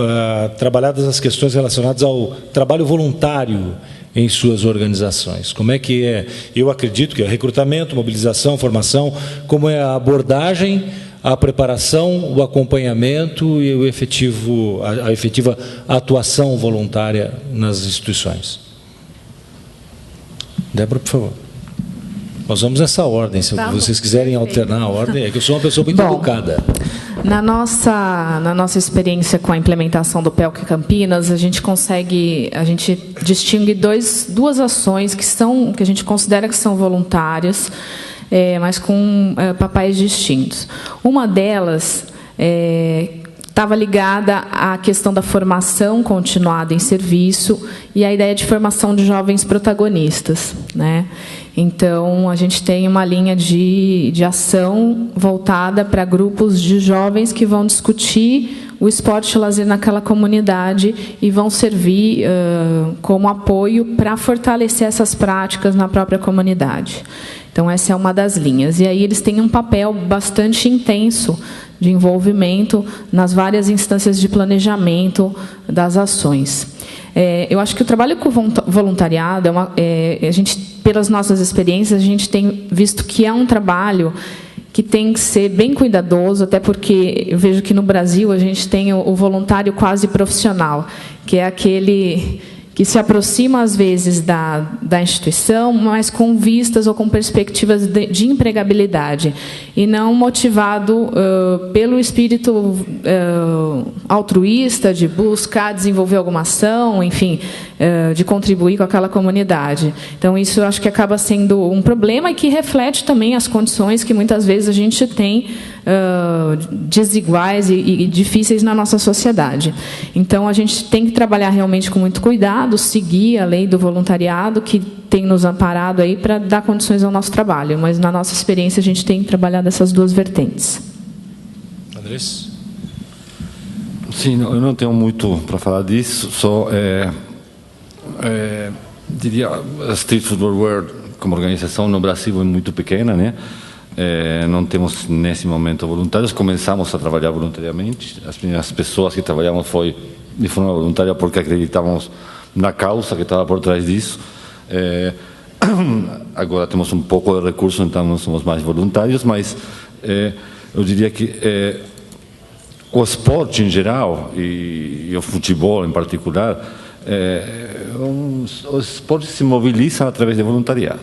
trabalhadas as questões relacionadas ao trabalho voluntário em suas organizações. Como é que é? Eu acredito que é recrutamento, mobilização, formação, como é a abordagem, a preparação, o acompanhamento e a efetiva atuação voluntária nas instituições. Débora, por favor. Nós vamos nessa ordem, se vocês quiserem alternar a ordem, é que eu sou uma pessoa muito educada. Na nossa experiência com a implementação do PELC Campinas, a gente distingue duas ações que a gente considera que são voluntárias, mas com papéis distintos. Uma delas estava ligada à questão da formação continuada em serviço e à ideia de formação de jovens protagonistas, né? Então, a gente tem uma linha de ação voltada para grupos de jovens que vão discutir o esporte e o lazer naquela comunidade e vão servir como apoio para fortalecer essas práticas na própria comunidade. Então, essa é uma das linhas. E aí eles têm um papel bastante intenso de envolvimento nas várias instâncias de planejamento das ações. Eu acho que o trabalho com voluntariado, a gente, pelas nossas experiências, a gente tem visto que é um trabalho que tem que ser bem cuidadoso, até porque eu vejo que no Brasil a gente tem o voluntário quase profissional, que é aquele que se aproxima, às vezes, da instituição, mas com vistas ou com perspectivas de empregabilidade, e não motivado pelo espírito altruísta de buscar desenvolver alguma ação, enfim, de contribuir com aquela comunidade. Então, isso eu acho que acaba sendo um problema e que reflete também as condições que, muitas vezes, a gente tem desiguais e difíceis na nossa sociedade. Então, a gente tem que trabalhar realmente com muito cuidado, seguir a lei do voluntariado, que tem nos amparado aí para dar condições ao nosso trabalho, mas, na nossa experiência, a gente tem trabalhado essas duas vertentes. Andrés? Sim, eu não tenho muito para falar disso, só diria, a Street Football World como organização no Brasil é muito pequena, né? Não temos nesse momento voluntários, começamos a trabalhar voluntariamente, as primeiras pessoas que trabalhamos foi de forma voluntária porque acreditávamos na causa que estava por trás disso. Agora temos um pouco de recursos, então não somos mais voluntários, mas eu diria que o esporte em geral e o futebol em particular, o esporte se mobiliza através de voluntariado.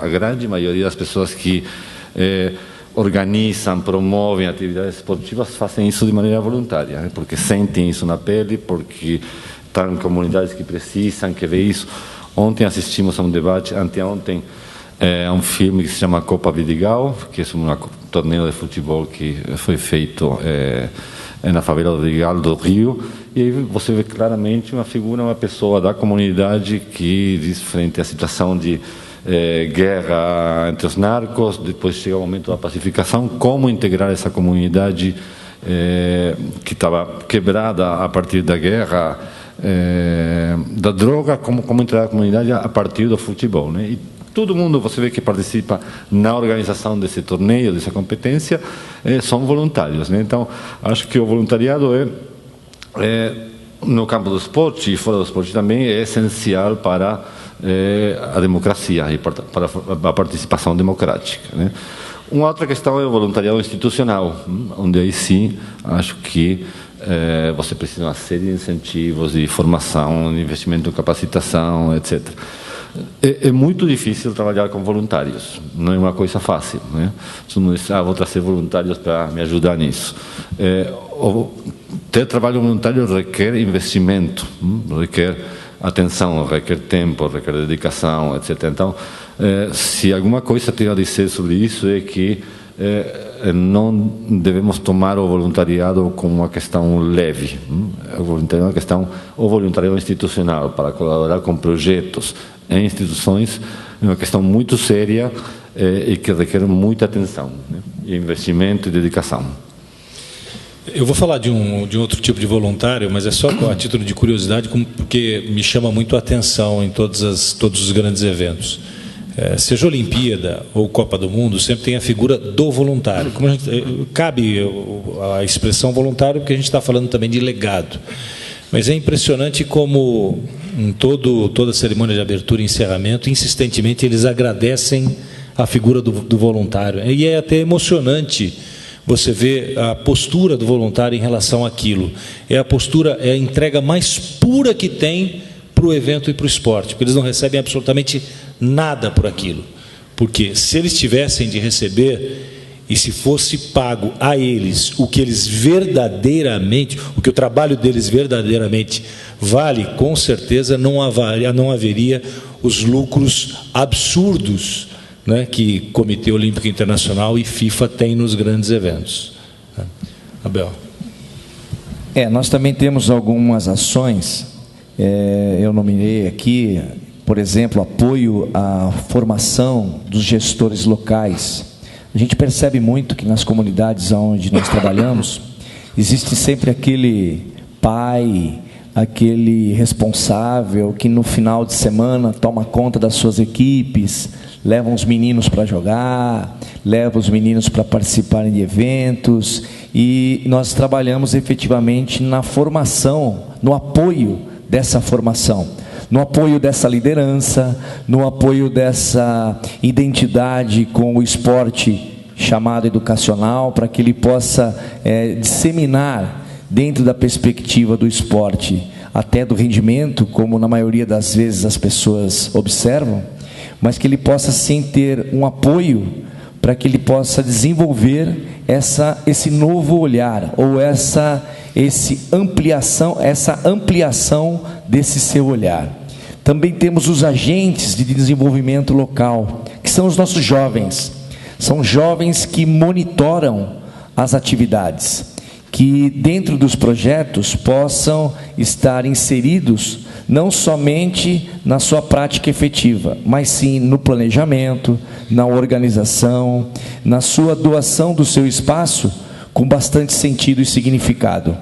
A grande maioria das pessoas que organizam, promovem atividades esportivas fazem isso de maneira voluntária, né? Porque sentem isso na pele, porque estão em comunidades que precisam, que vê isso. Ontem assistimos a um debate, anteontem, a um filme que se chama Copa Vidigal, que é um torneio de futebol que foi feito na favela do Vidigal do Rio, e aí você vê claramente uma pessoa da comunidade que diz frente à situação de guerra entre os narcos, depois chega o momento da pacificação, como integrar essa comunidade que estava quebrada a partir da guerra, da droga, como entrar a comunidade a partir do futebol, né? E todo mundo, você vê que participa na organização desse torneio, dessa competência, são voluntários, né? Então, acho que o voluntariado no campo do esporte e fora do esporte também é essencial para a democracia e para a participação democrática, né? Uma outra questão é o voluntariado institucional, onde aí sim acho que você precisa de uma série de incentivos, de formação, de investimento em capacitação, etc. É muito difícil trabalhar com voluntários, não é uma coisa fácil, né? Você não diz, vou trazer voluntários para me ajudar nisso. Ter trabalho voluntário requer investimento, requer atenção, requer tempo, requer dedicação, etc. Então, se alguma coisa tem a dizer sobre isso é que não devemos tomar o voluntariado como uma questão leve. O voluntariado é uma questão, o voluntariado institucional, para colaborar com projetos em instituições, é uma questão muito séria e que requer muita atenção, né? E investimento e dedicação. Eu vou falar de um outro tipo de voluntário, mas é só a título de curiosidade, porque me chama muito a atenção em todos os grandes eventos. Seja Olimpíada ou Copa do Mundo, sempre tem a figura do voluntário. Cabe a expressão voluntário, porque a gente está falando também de legado. Mas é impressionante como em toda a cerimônia de abertura e encerramento, insistentemente eles agradecem a figura do voluntário. E é até emocionante você ver a postura do voluntário em relação àquilo. É a entrega mais pura que tem para o evento e para o esporte, porque eles não recebem absolutamente nada por aquilo. Porque se eles tivessem de receber, e se fosse pago a eles o que eles verdadeiramente, o que o trabalho deles verdadeiramente vale, com certeza não haveria os lucros absurdos, né, que Comitê Olímpico Internacional e FIFA têm nos grandes eventos. Abel. Nós também temos algumas ações, eu nominei aqui, por exemplo, apoio à formação dos gestores locais. A gente percebe muito que nas comunidades onde nós trabalhamos, existe sempre aquele pai, aquele responsável que no final de semana toma conta das suas equipes, leva os meninos para jogar, leva os meninos para participarem de eventos, e nós trabalhamos efetivamente na formação, no apoio dessa formação, no apoio dessa liderança, no apoio dessa identidade com o esporte chamado educacional, para que ele possa disseminar dentro da perspectiva do esporte, até do rendimento, como na maioria das vezes as pessoas observam, mas que ele possa sim ter um apoio para que ele possa desenvolver esse novo olhar, ou essa ampliação desse seu olhar. Também temos os agentes de desenvolvimento local, que são os nossos jovens. São jovens que monitoram as atividades, que dentro dos projetos possam estar inseridos não somente na sua prática efetiva, mas sim no planejamento, na organização, na sua doação do seu espaço, com bastante sentido e significado.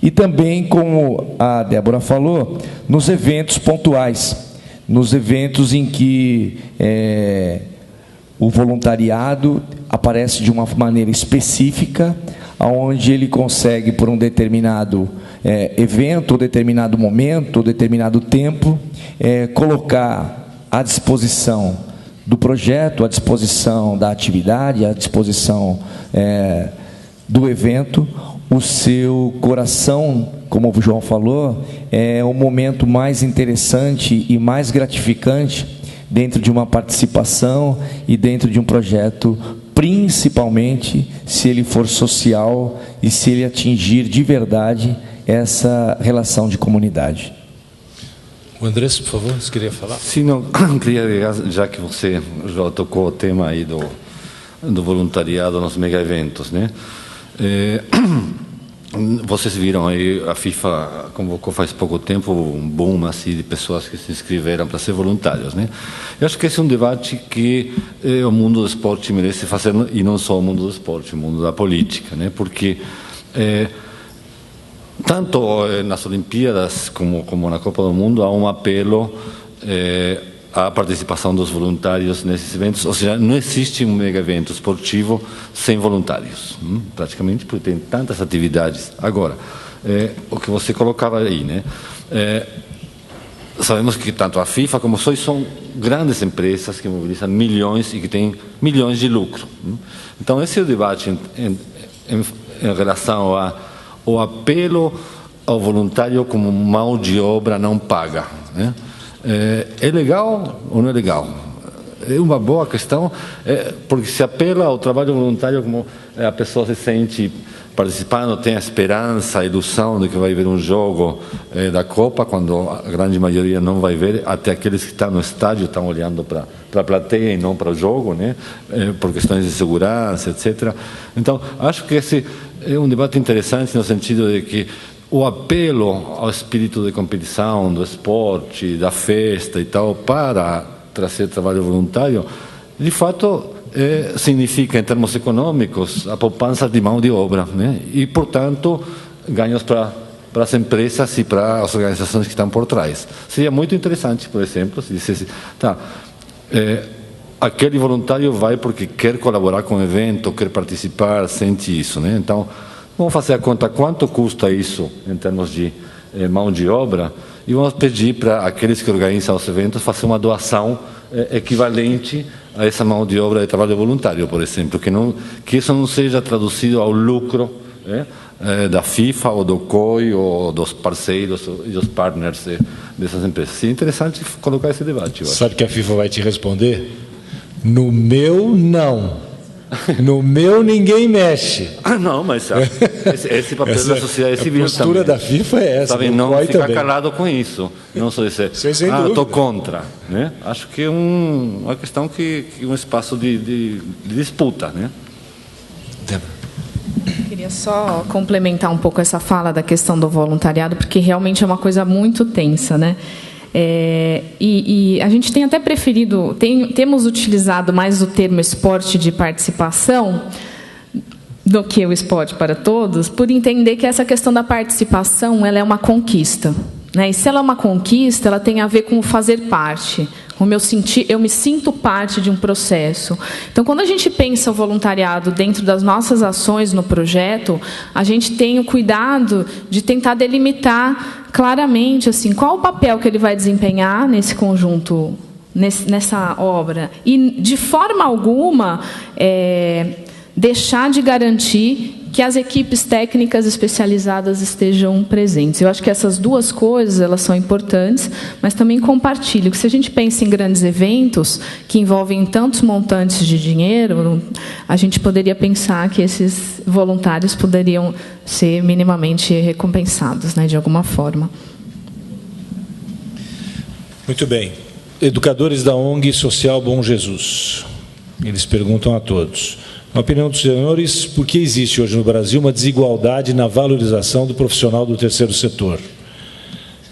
E também, como a Débora falou, nos eventos pontuais, nos eventos em que o voluntariado aparece de uma maneira específica, onde ele consegue, por um determinado evento, ou determinado momento, ou determinado tempo, colocar à disposição do projeto, à disposição da atividade, à disposição do evento, o seu coração, como o João falou, é o momento mais interessante e mais gratificante dentro de uma participação e dentro de um projeto, principalmente se ele for social e se ele atingir de verdade essa relação de comunidade. O Andrés, por favor, você queria falar? Sim, não, queria, já que você já tocou o tema aí do voluntariado nos mega-eventos, né? Vocês viram aí, a FIFA convocou faz pouco tempo um boom assim, de pessoas que se inscreveram para ser voluntários, né? Eu acho que esse é um debate que o mundo do esporte merece fazer, e não só o mundo do esporte, o mundo da política, né? Porque tanto nas Olimpíadas como na Copa do Mundo há um apelo à participação dos voluntários nesses eventos, ou seja, não existe um mega-evento esportivo sem voluntários, praticamente, porque tem tantas atividades. Agora, o que você colocava aí, né? Sabemos que tanto a FIFA como SOI são grandes empresas que mobilizam milhões e que têm milhões de lucro. Então, esse é o debate em relação ao apelo ao voluntário como mão de obra não paga, né? É legal ou não é legal? É uma boa questão, porque se apela ao trabalho voluntário como a pessoa se sente participando, tem a esperança, a ilusão de que vai ver um jogo da Copa, quando a grande maioria não vai ver, até aqueles que estão no estádio estão olhando para a plateia e não para o jogo, né? Por questões de segurança, etc. Então, acho que esse é um debate interessante no sentido de que o apelo ao espírito de competição, do esporte, da festa e tal, para trazer trabalho voluntário, de fato, significa, em termos econômicos, a poupança de mão de obra, né? E, portanto, ganhos para as empresas e para as organizações que estão por trás. Seria muito interessante, por exemplo, se dissesse, aquele voluntário vai porque quer colaborar com o evento, quer participar, sente isso, né? Então, vamos fazer a conta quanto custa isso em termos de mão de obra e vamos pedir para aqueles que organizam os eventos fazer uma doação equivalente a essa mão de obra de trabalho voluntário, por exemplo, que isso não seja traduzido ao lucro da FIFA ou do COI ou dos parceiros e dos partners dessas empresas. Seria interessante colocar esse debate. Sabe que a FIFA vai te responder? No meu, não. No meu, ninguém mexe. Não, mas esse papel da sociedade civil também. A postura da FIFA é essa. Sabe, não ficar calado com isso. Não só dizer, estou contra. Né? Acho que é uma questão que um espaço de disputa. Né? Queria só complementar um pouco essa fala da questão do voluntariado, porque realmente é uma coisa muito tensa, né? E a gente tem até preferido, temos utilizado mais o termo esporte de participação do que o esporte para todos, por entender que essa questão da participação ela é uma conquista, né? E se ela é uma conquista, ela tem a ver com o fazer parte, como eu me sinto parte de um processo. Então, quando a gente pensa o voluntariado dentro das nossas ações no projeto, a gente tem o cuidado de tentar delimitar claramente assim, qual o papel que ele vai desempenhar nesse conjunto, nessa obra. E, de forma alguma, deixar de garantir que as equipes técnicas especializadas estejam presentes. Eu acho que essas duas coisas elas são importantes, mas também compartilho que se a gente pensa em grandes eventos que envolvem tantos montantes de dinheiro, a gente poderia pensar que esses voluntários poderiam ser minimamente recompensados, né, de alguma forma. Muito bem. Educadores da ONG Social Bom Jesus. Eles perguntam a todos: na opinião dos senhores, por que existe hoje no Brasil uma desigualdade na valorização do profissional do terceiro setor?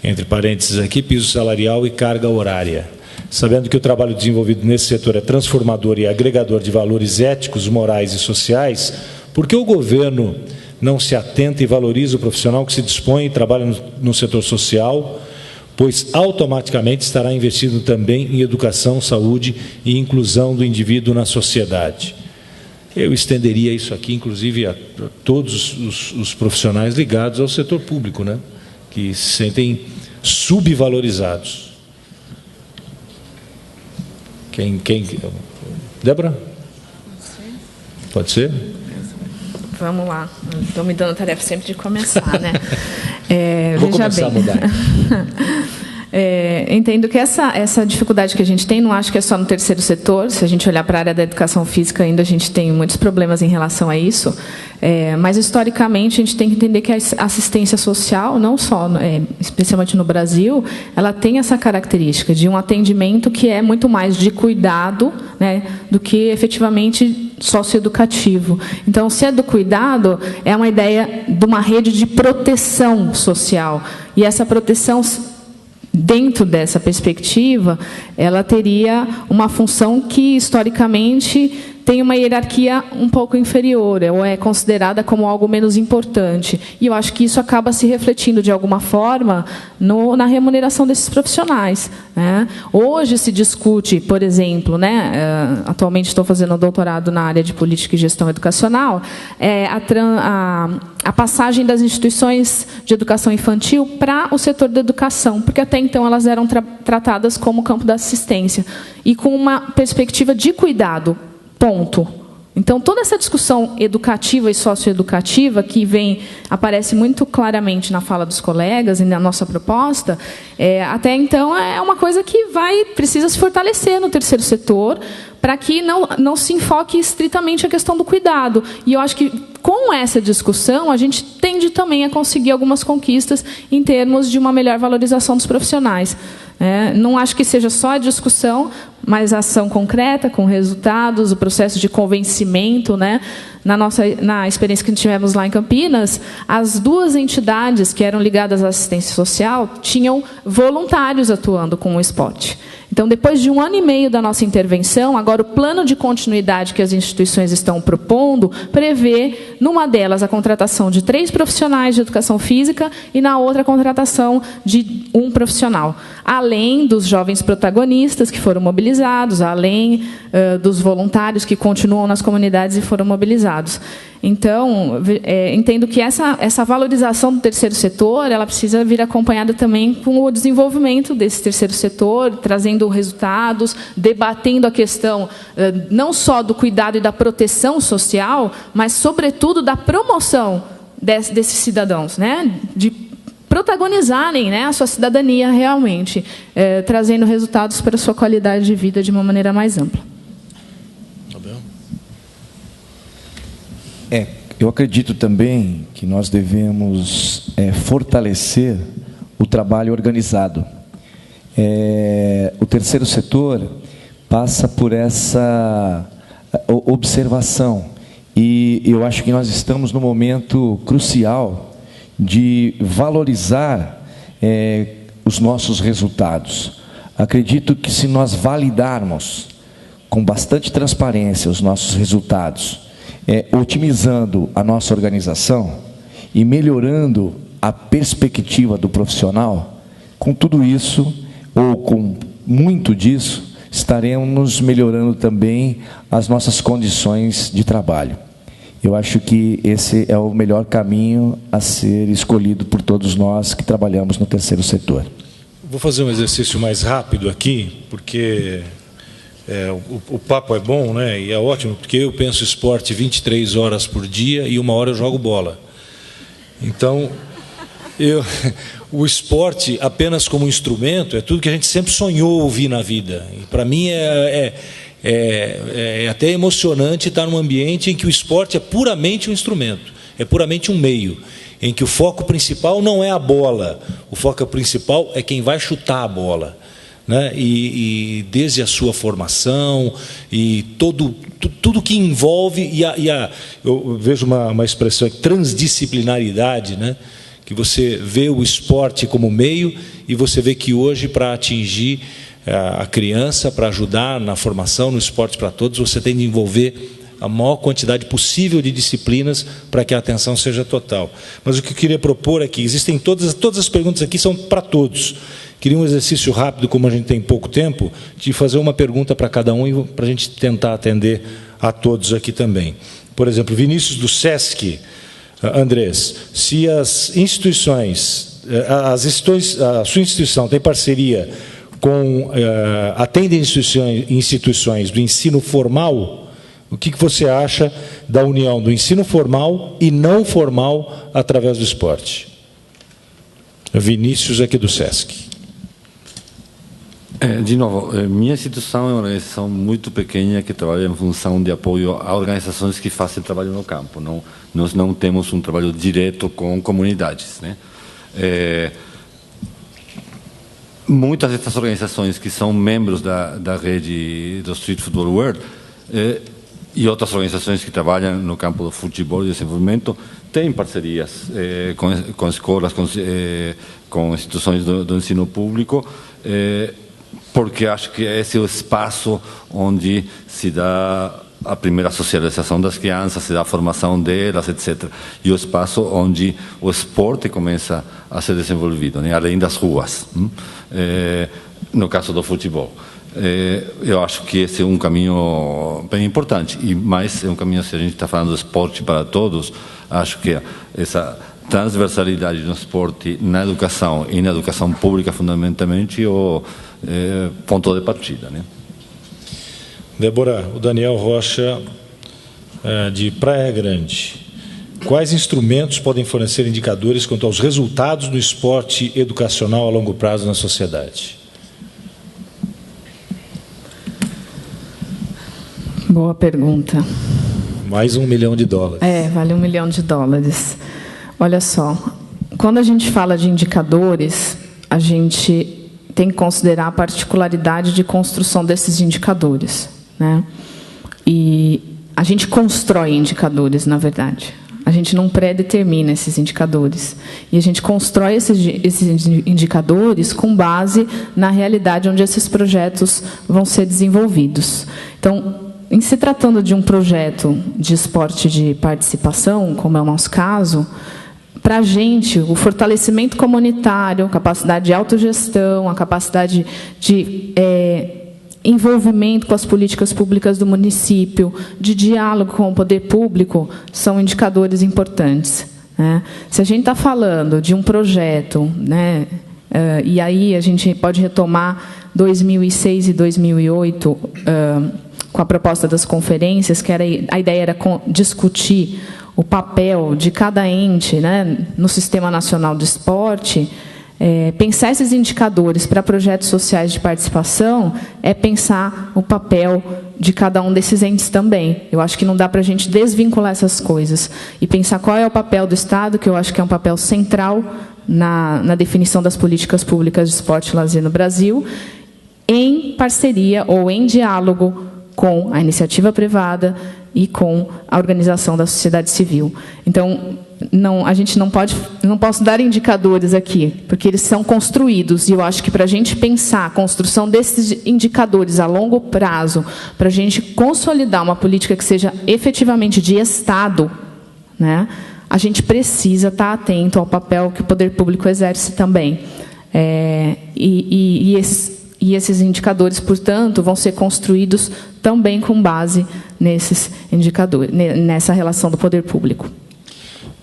Entre parênteses aqui, piso salarial e carga horária. Sabendo que o trabalho desenvolvido nesse setor é transformador e agregador de valores éticos, morais e sociais, Por que o governo não se atenta e valoriza o profissional que se dispõe e trabalha no setor social, pois automaticamente estará investido também em educação, saúde e inclusão do indivíduo na sociedade? Eu estenderia isso aqui, inclusive, a todos os profissionais ligados ao setor público, né, que se sentem subvalorizados. Débora? Pode ser? Vamos lá. Estão me dando a tarefa sempre de começar, né? Vou começar a mudar. Entendo que essa dificuldade que a gente tem, não acho que é só no terceiro setor. Se a gente olhar para a área da educação física, ainda a gente tem muitos problemas em relação a isso. Mas, historicamente, a gente tem que entender que a assistência social, não só, especialmente no Brasil, ela tem essa característica de um atendimento que é muito mais de cuidado, né, do que, efetivamente, socioeducativo. Então, se é do cuidado, é uma ideia de uma rede de proteção social. E essa proteção, dentro dessa perspectiva, ela teria uma função que, historicamente, tem uma hierarquia um pouco inferior, ou é considerada como algo menos importante. E eu acho que isso acaba se refletindo, de alguma forma, na remuneração desses profissionais, né? Hoje se discute, por exemplo, né, atualmente estou fazendo doutorado na área de política e gestão educacional, a passagem das instituições de educação infantil para o setor da educação, porque até então elas eram tratadas como campo da assistência, e com uma perspectiva de cuidado. Ponto. Então, toda essa discussão educativa e socioeducativa que aparece muito claramente na fala dos colegas e na nossa proposta, até então é uma coisa que precisa se fortalecer no terceiro setor, para que não se enfoque estritamente a questão do cuidado. E eu acho que, com essa discussão, a gente tende também a conseguir algumas conquistas em termos de uma melhor valorização dos profissionais. Não acho que seja só a discussão, mas a ação concreta, com resultados, o processo de convencimento, né? Na experiência que tivemos lá em Campinas, as duas entidades que eram ligadas à assistência social tinham voluntários atuando com o esporte. Então, depois de 1 ano e meio da nossa intervenção, agora o plano de continuidade que as instituições estão propondo prevê, numa delas, a contratação de 3 profissionais de educação física e, na outra, a contratação de 1 profissional. Além dos jovens protagonistas que foram mobilizados, além dos voluntários que continuam nas comunidades e foram mobilizados. Então, entendo que essa valorização do terceiro setor, ela precisa vir acompanhada também com o desenvolvimento desse terceiro setor, trazendo resultados, debatendo a questão não só do cuidado e da proteção social, mas, sobretudo, da promoção desses cidadãos, né? De protagonizarem, né, a sua cidadania realmente, trazendo resultados para a sua qualidade de vida de uma maneira mais ampla. Eu acredito também que nós devemos fortalecer o trabalho organizado. O terceiro setor passa por essa observação, e eu acho que nós estamos no momento crucial de valorizar os nossos resultados. Acredito que, se nós validarmos com bastante transparência os nossos resultados, otimizando a nossa organização e melhorando a perspectiva do profissional, com tudo isso, ou com muito disso, estaremos melhorando também as nossas condições de trabalho. Eu acho que esse é o melhor caminho a ser escolhido por todos nós que trabalhamos no terceiro setor. Vou fazer um exercício mais rápido aqui, porque o papo é bom, né? E é ótimo, porque eu penso esporte 23 horas por dia e 1 hora eu jogo bola. Então, o esporte apenas como instrumento é tudo que a gente sempre sonhou ouvir na vida. E, para mim, é até emocionante estar num ambiente em que o esporte é puramente um instrumento, é puramente um meio, em que o foco principal não é a bola, o foco principal é quem vai chutar a bola, né? E desde a sua formação e tudo que envolve, eu vejo uma expressão, transdisciplinaridade, né? Que você vê o esporte como meio, e você vê que hoje, para atingir a criança, para ajudar na formação, no esporte para todos, você tem de envolver a maior quantidade possível de disciplinas para que a atenção seja total. Mas o que eu queria propor aqui, existem todas as perguntas aqui são para todos. Queria um exercício rápido, como a gente tem pouco tempo, de fazer uma pergunta para cada um e para a gente tentar atender a todos aqui também. Por exemplo, Vinícius do SESC, Andrés, se as instituições, a sua instituição tem parceria com, atendem instituições do ensino formal, o que você acha da união do ensino formal e não formal através do esporte? Vinícius aqui do SESC. De novo, minha instituição é uma organização muito pequena que trabalha em função de apoio a organizações que fazem trabalho no campo. Nós não temos um trabalho direto com comunidades, né? Muitas dessas organizações que são membros da rede do Street Football World e outras organizações que trabalham no campo do futebol e desenvolvimento têm parcerias com escolas, com instituições do ensino público, porque acho que esse é o espaço onde se dá a primeira socialização das crianças, se dá a formação delas, etc. E o espaço onde o esporte começa a ser desenvolvido, né? Além das ruas, no caso do futebol. Eu acho que esse é um caminho bem importante, mas é um caminho, se a gente está falando do esporte para todos, acho que essa transversalidade no esporte, na educação e na educação pública, fundamentalmente, é o ponto de partida, né? Débora, o Daniel Rocha, de Praia Grande. Quais instrumentos podem fornecer indicadores quanto aos resultados do esporte educacional a longo prazo na sociedade? Boa pergunta. Mais $1 milhão. Vale $1 milhão. Olha só, quando a gente fala de indicadores, a gente tem que considerar a particularidade de construção desses indicadores, né? E a gente constrói indicadores, na verdade. A gente não pré-determina esses indicadores. E a gente constrói esses indicadores com base na realidade onde esses projetos vão ser desenvolvidos. Então, em se tratando de um projeto de esporte de participação, como é o nosso caso, para a gente, o fortalecimento comunitário, a capacidade de autogestão, a capacidade de envolvimento com as políticas públicas do município, de diálogo com o poder público, são indicadores importantes, né? Se a gente está falando de um projeto, né, e aí a gente pode retomar 2006 e 2008, com a proposta das conferências, que a ideia era discutir o papel de cada ente, né, no Sistema Nacional do Esporte. Pensar esses indicadores para projetos sociais de participação é pensar o papel de cada um desses entes também. Eu acho que não dá para a gente desvincular essas coisas e pensar qual é o papel do Estado, que eu acho que é um papel central na definição das políticas públicas de esporte e lazer no Brasil, em parceria ou em diálogo com a iniciativa privada e com a organização da sociedade civil. Então, a gente não posso dar indicadores aqui, porque eles são construídos, e eu acho que para a gente pensar a construção desses indicadores a longo prazo, para a gente consolidar uma política que seja efetivamente de Estado, né, a gente precisa estar atento ao papel que o poder público exerce também. E esses indicadores, portanto, vão ser construídos também com base nesses indicadores, nessa relação do poder público.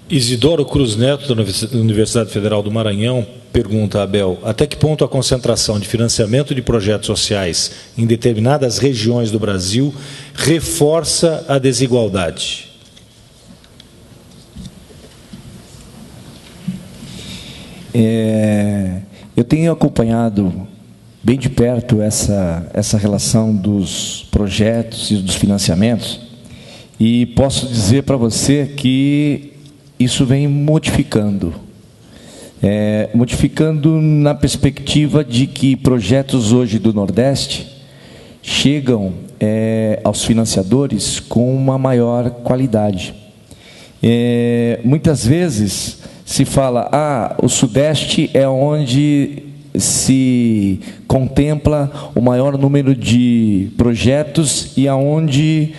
Isidoro Cruz Neto, da Universidade Federal do Maranhão, pergunta a Abel: até que ponto a concentração de financiamento de projetos sociais em determinadas regiões do Brasil reforça a desigualdade? Eu tenho acompanhado bem de perto essa relação dos projetos e dos financiamentos, e posso dizer para você que isso vem modificando. Modificando na perspectiva de que projetos hoje do Nordeste chegam aos financiadores com uma maior qualidade. Muitas vezes se fala, o Sudeste é onde se contempla o maior número de projetos e aonde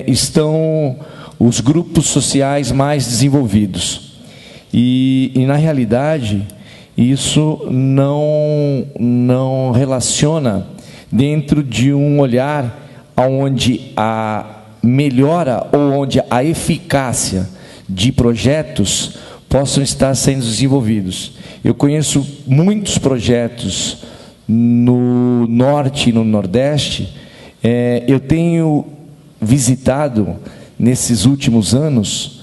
estão os grupos sociais mais desenvolvidos. E na realidade, isso não relaciona dentro de um olhar onde a melhora ou onde a eficácia de projetos possam estar sendo desenvolvidos. Eu conheço muitos projetos no Norte e no Nordeste. Eu tenho visitado nesses últimos anos.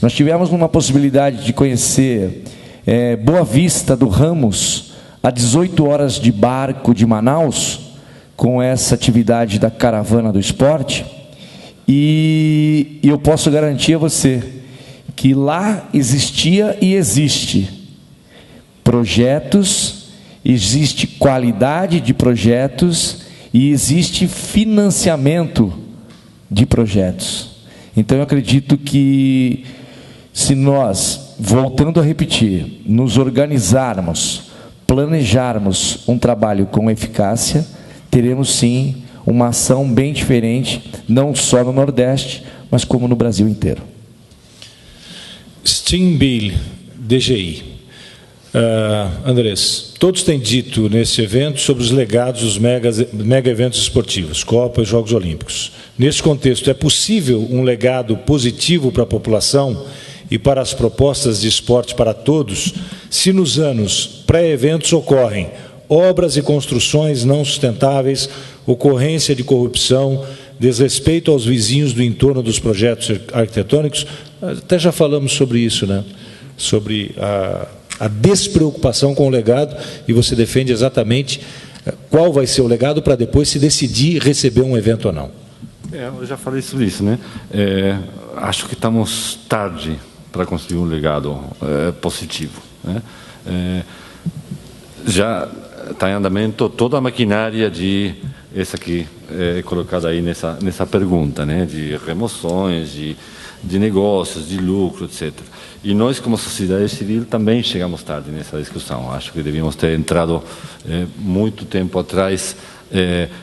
Nós tivemos uma possibilidade de conhecer Boa Vista do Ramos, a 18 horas de barco de Manaus, com essa atividade da Caravana do Esporte, e eu posso garantir a você que lá existia e existe projetos, existe qualidade de projetos e existe financiamento de projetos. Então eu acredito que se nós, voltando a repetir, nos organizarmos, planejarmos um trabalho com eficácia, teremos sim uma ação bem diferente, não só no Nordeste, mas como no Brasil inteiro. Stinbil, DGI. Andrés, todos têm dito nesse evento sobre os legados dos mega eventos esportivos, Copa e Jogos Olímpicos. Nesse contexto, é possível um legado positivo para a população e para as propostas de esporte para todos, se nos anos pré-eventos ocorrem obras e construções não sustentáveis, ocorrência de corrupção, desrespeito aos vizinhos do entorno dos projetos arquitetônicos? Até já falamos sobre isso, né? Sobre a despreocupação com o legado, e você defende exatamente qual vai ser o legado para depois se decidir receber um evento ou não. Eu já falei sobre isso, né? Acho que estamos tarde para construir um legado positivo, né? Já está em andamento toda a maquinária de essa que é colocada aí nessa pergunta, né? De remoções, de negócios, de lucro, etc. E nós, como sociedade civil, também chegamos tarde nessa discussão. Acho que devíamos ter entrado muito tempo atrás,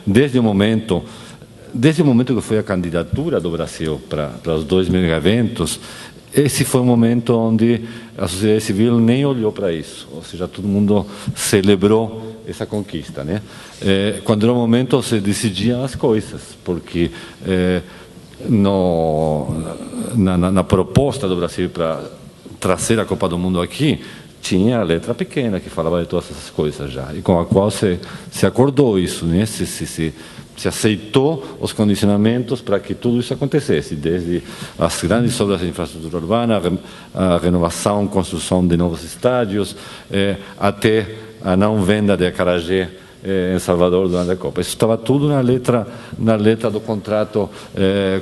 desde o momento que foi a candidatura do Brasil para os 2 mega eventos. Esse foi um momento onde a sociedade civil nem olhou para isso, ou seja, todo mundo celebrou essa conquista, né? Quando era o momento se decidiam as coisas, porque na proposta do Brasil para trazer a Copa do Mundo aqui, tinha a letra pequena que falava de todas essas coisas já, e com a qual se acordou isso, né? Se aceitou os condicionamentos para que tudo isso acontecesse, desde as grandes obras de infraestrutura urbana, a renovação, construção de novos estádios, até a não venda de acarajé em Salvador durante a Copa. Isso estava tudo na letra do contrato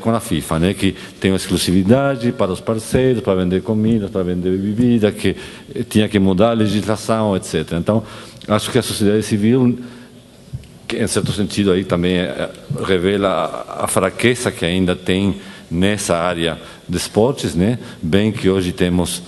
com a FIFA, né? Que tem exclusividade para os parceiros, para vender comida, para vender bebida, que tinha que mudar a legislação, etc. Então, acho que a sociedade civil, que em certo sentido aí também revela a fraqueza que ainda tem nessa área de esportes, né? Bem que hoje temos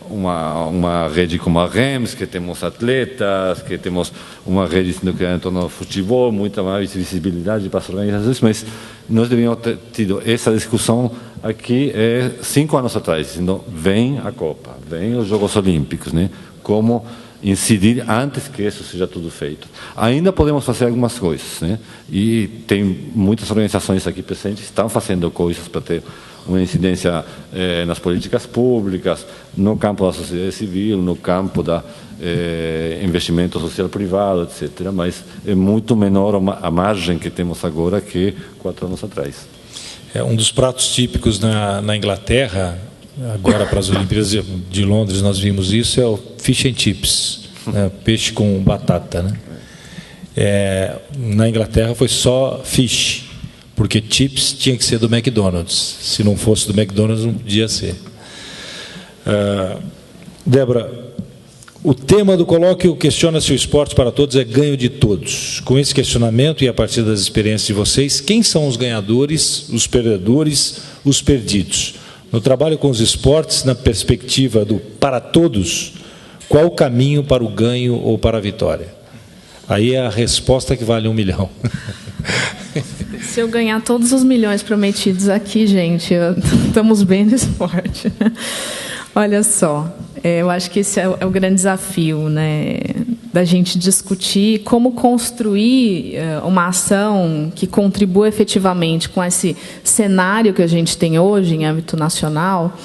uma rede como a REMS, que temos atletas, que temos uma rede sendo criada em torno do futebol, muita mais visibilidade para as organizações, mas nós devíamos ter tido essa discussão aqui 5 anos atrás, dizendo, vem a Copa, vem os Jogos Olímpicos, né? Como incidir antes que isso seja tudo feito. Ainda podemos fazer algumas coisas, né? E tem muitas organizações aqui presentes que estão fazendo coisas para ter uma incidência nas políticas públicas, no campo da sociedade civil, no campo da investimento social privado, etc. Mas é muito menor a margem que temos agora que 4 anos atrás. Um dos pratos típicos na Inglaterra, agora para as Olimpíadas de Londres nós vimos isso, é o fish and chips, né? Peixe com batata, né? Na Inglaterra foi só fish, porque chips tinha que ser do McDonald's. Se não fosse do McDonald's, não podia ser. Débora, o tema do colóquio Questiona-se o Esporte para Todos é ganho de todos. Com esse questionamento e a partir das experiências de vocês, quem são os ganhadores, os perdedores, os perdidos? No trabalho com os esportes, na perspectiva do para todos, qual o caminho para o ganho ou para a vitória? Aí é a resposta que vale 1 milhão. Se eu ganhar todos os milhões prometidos aqui, gente, estamos bem no esporte. Olha só, eu acho que esse é o grande desafio, né, da gente discutir como construir uma ação que contribua efetivamente com esse cenário que a gente tem hoje em âmbito nacional,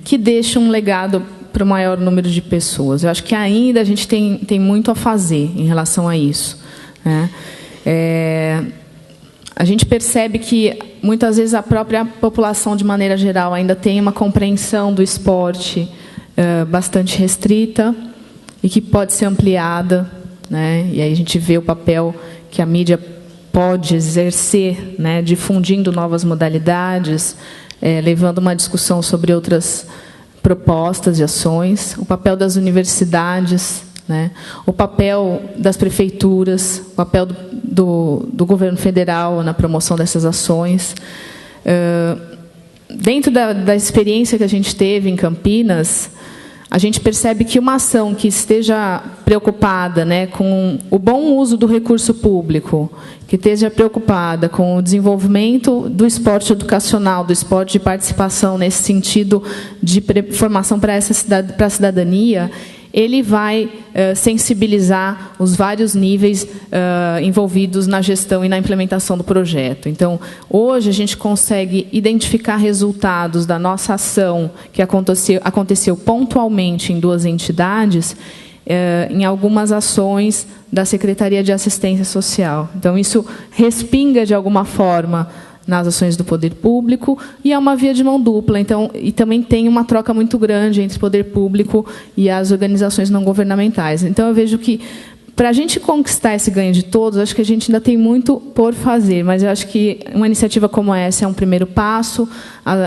que deixe um legado para o maior número de pessoas. Eu acho que ainda a gente tem muito a fazer em relação a isso, né? A gente percebe que, muitas vezes, a própria população, de maneira geral, ainda tem uma compreensão do esporte bastante restrita e que pode ser ampliada, né? E aí a gente vê o papel que a mídia pode exercer, né, difundindo novas modalidades, levando uma discussão sobre outras propostas e ações, o papel das universidades, né, o papel das prefeituras, o papel do governo federal na promoção dessas ações. Dentro da experiência que a gente teve em Campinas, a gente percebe que uma ação que esteja preocupada, né, com o bom uso do recurso público, que esteja preocupada com o desenvolvimento do esporte educacional, do esporte de participação, nesse sentido de formação para a cidadania, ele vai sensibilizar os vários níveis envolvidos na gestão e na implementação do projeto. Então, hoje, a gente consegue identificar resultados da nossa ação, que aconteceu pontualmente em 2 entidades, em algumas ações da Secretaria de Assistência Social. Então, isso respinga, de alguma forma, nas ações do poder público, e é uma via de mão dupla. Então, e também tem uma troca muito grande entre o poder público e as organizações não governamentais. Então, eu vejo que, para a gente conquistar esse ganho de todos, acho que a gente ainda tem muito por fazer, mas eu acho que uma iniciativa como essa é um primeiro passo.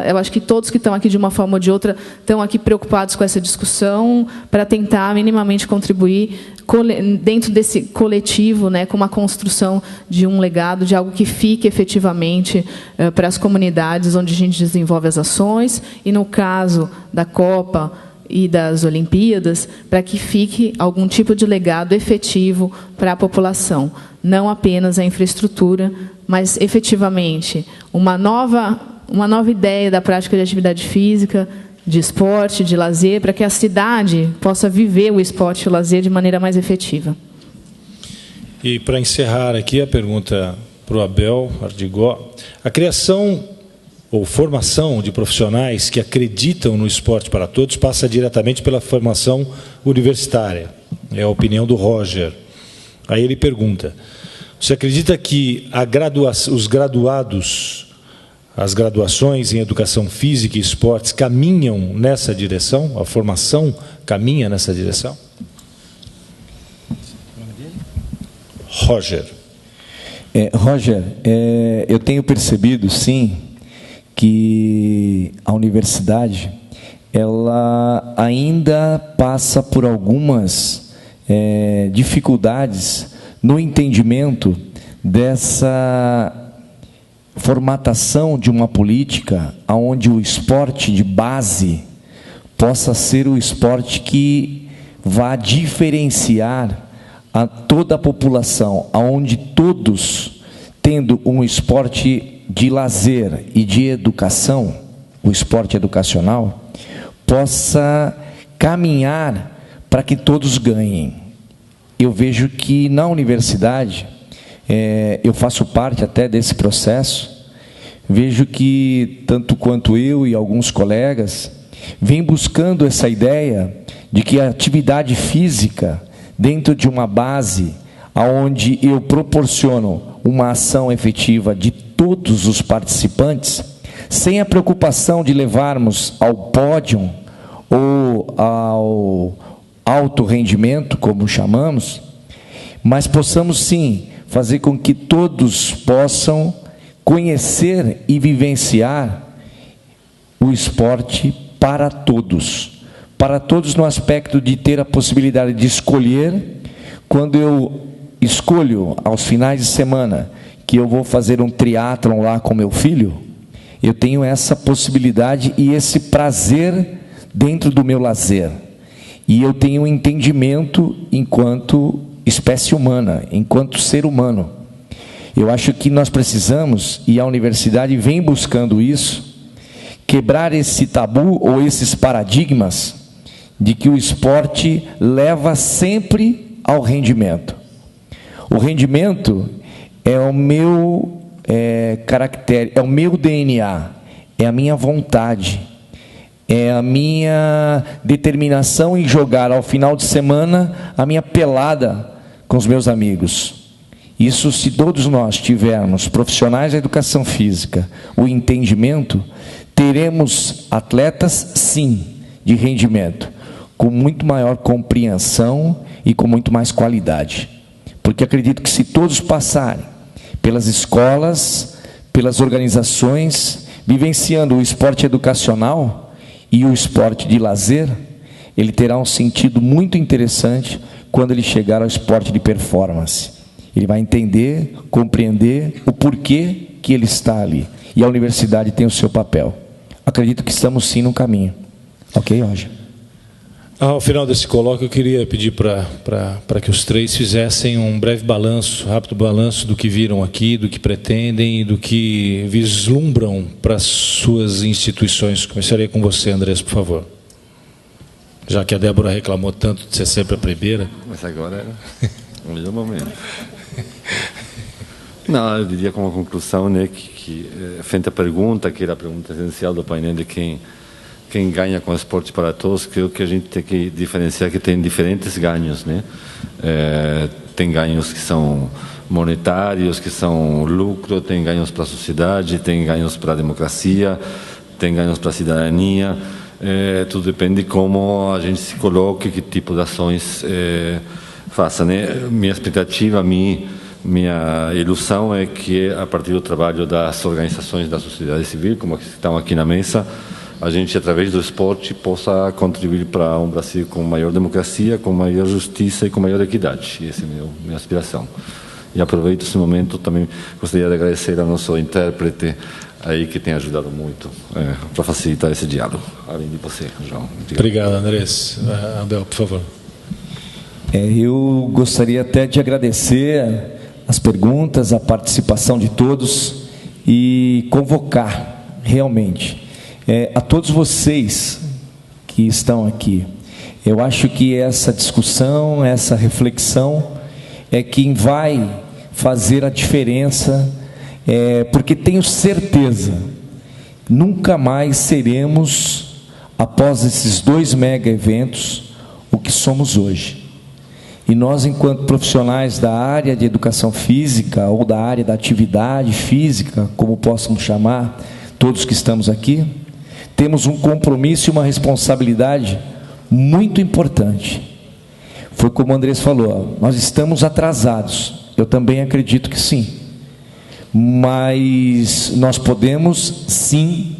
Eu acho que todos que estão aqui, de uma forma ou de outra, estão aqui preocupados com essa discussão, para tentar minimamente contribuir dentro desse coletivo, né, com uma construção de um legado, de algo que fique efetivamente para as comunidades onde a gente desenvolve as ações, e, no caso da Copa e das Olimpíadas, para que fique algum tipo de legado efetivo para a população. Não apenas a infraestrutura, mas, efetivamente, uma nova ideia da prática de atividade física, de esporte, de lazer, para que a cidade possa viver o esporte e o lazer de maneira mais efetiva. E, para encerrar aqui, a pergunta para o Abel Ardigó. A criação ou formação de profissionais que acreditam no esporte para todos passa diretamente pela formação universitária. É a opinião do Roger. Aí ele pergunta: você acredita que as graduações em educação física e esportes caminham nessa direção? A formação caminha nessa direção? Roger. Roger, eu tenho percebido, sim, que a universidade ela ainda passa por algumas dificuldades no entendimento dessa formatação de uma política onde o esporte de base possa ser o esporte que vá diferenciar a toda a população, onde todos, tendo um esporte de lazer e de educação, o esporte educacional, possa caminhar para que todos ganhem. Eu vejo que na universidade, eu faço parte até desse processo, vejo que, tanto quanto eu e alguns colegas, vem buscando essa ideia de que a atividade física, dentro de uma base onde eu proporciono uma ação efetiva de todos os participantes, sem a preocupação de levarmos ao pódio ou ao alto rendimento, como chamamos, mas possamos, sim, fazer com que todos possam conhecer e vivenciar o esporte para todos no aspecto de ter a possibilidade de escolher. Quando eu escolho aos finais de semana que eu vou fazer um triatlon lá com meu filho, eu tenho essa possibilidade e esse prazer dentro do meu lazer, e eu tenho um entendimento enquanto espécie humana, enquanto ser humano. Eu acho que nós precisamos, e a universidade vem buscando isso, quebrar esse tabu ou esses paradigmas de que o esporte leva sempre ao rendimento. O rendimento é o meu caractere, é o meu DNA, é a minha vontade, é a minha determinação em jogar ao final de semana a minha pelada com os meus amigos. Isso, se todos nós tivermos, profissionais da educação física, o entendimento, teremos atletas, sim, de rendimento, com muito maior compreensão e com muito mais qualidade. Porque acredito que se todos passarem pelas escolas, pelas organizações, vivenciando o esporte educacional e o esporte de lazer, ele terá um sentido muito interessante quando ele chegar ao esporte de performance. Ele vai entender, compreender o porquê que ele está ali. E a universidade tem o seu papel. Acredito que estamos sim no caminho. Ok, Roger? Ao final desse colóquio, eu queria pedir para que os três fizessem um breve balanço, rápido balanço do que viram aqui, do que pretendem e do que vislumbram para as suas instituições. Começaria com você, Andrés, por favor. Já que a Débora reclamou tanto de ser sempre a primeira. Mas agora é o melhor momento. Não, eu diria como conclusão, né, que frente à pergunta, que era a pergunta essencial do painel de quem ganha com o esporte para todos, creio que a gente tem que diferenciar que tem diferentes ganhos, né? Tem ganhos que são monetários, que são lucro, tem ganhos para a sociedade, tem ganhos para a democracia, tem ganhos para a cidadania. Tudo depende de como a gente se coloque, que tipo de ações faça, né? Minha expectativa, minha ilusão é que a partir do trabalho das organizações da sociedade civil, como as que estão aqui na mesa, a gente, através do esporte, possa contribuir para um Brasil com maior democracia, com maior justiça e com maior equidade. Essa é a minha aspiração. E aproveito esse momento, também gostaria de agradecer ao nosso intérprete aí, que tem ajudado muito para facilitar esse diálogo. Além de você, João. Obrigado, Andrés. Abel, por favor. Eu gostaria até de agradecer as perguntas, a participação de todos e convocar realmente a todos vocês que estão aqui. Eu acho que essa discussão, essa reflexão é quem vai fazer a diferença, porque tenho certeza, nunca mais seremos, após esses 2 mega eventos, o que somos hoje. E nós, enquanto profissionais da área de educação física ou da área da atividade física, como possamos chamar, todos que estamos aqui, temos um compromisso e uma responsabilidade muito importante. Foi como o Andrés falou, nós estamos atrasados. Eu também acredito que sim. Mas nós podemos, sim,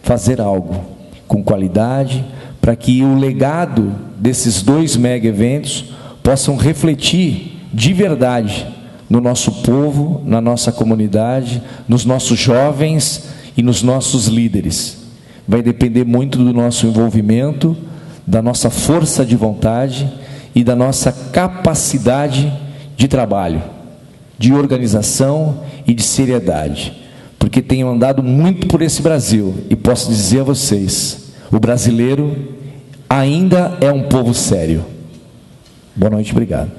fazer algo com qualidade, para que o legado desses 2 mega eventos possam refletir de verdade no nosso povo, na nossa comunidade, nos nossos jovens e nos nossos líderes. Vai depender muito do nosso envolvimento, da nossa força de vontade e da nossa capacidade de trabalho, de organização e de seriedade, porque tenho andado muito por esse Brasil e posso dizer a vocês, o brasileiro ainda é um povo sério. Boa noite, obrigado.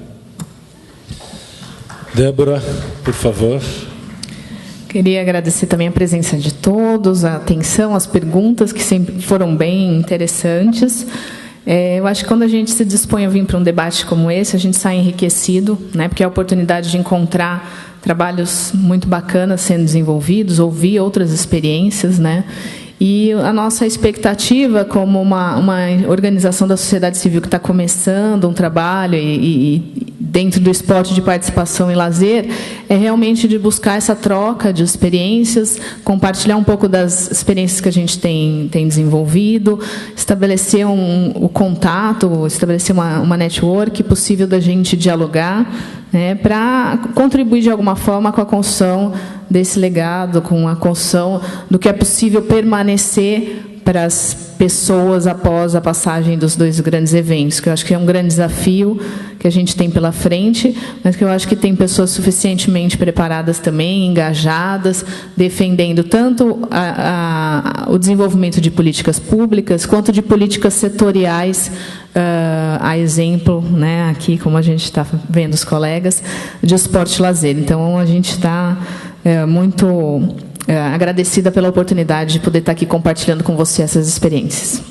Débora, por favor. Queria agradecer também a presença de todos, a atenção, as perguntas que sempre foram bem interessantes. Eu acho que quando a gente se dispõe a vir para um debate como esse, a gente sai enriquecido, né, porque é a oportunidade de encontrar trabalhos muito bacanas sendo desenvolvidos, ouvir outras experiências, né? E a nossa expectativa, como uma organização da sociedade civil que está começando um trabalho e dentro do esporte de participação e lazer, é realmente de buscar essa troca de experiências, compartilhar um pouco das experiências que a gente tem desenvolvido, estabelecer o contato, estabelecer uma network possível da gente dialogar, né, para contribuir de alguma forma com a construção desse legado, com a construção do que é possível permanecer para as pessoas após a passagem dos 2 grandes eventos, que eu acho que é um grande desafio que a gente tem pela frente, mas que eu acho que tem pessoas suficientemente preparadas também, engajadas, defendendo tanto o desenvolvimento de políticas públicas, quanto de políticas setoriais, a exemplo, né, aqui, como a gente está vendo os colegas, de esporte e lazer. Então, a gente está muito agradecida pela oportunidade de poder estar aqui compartilhando com você essas experiências.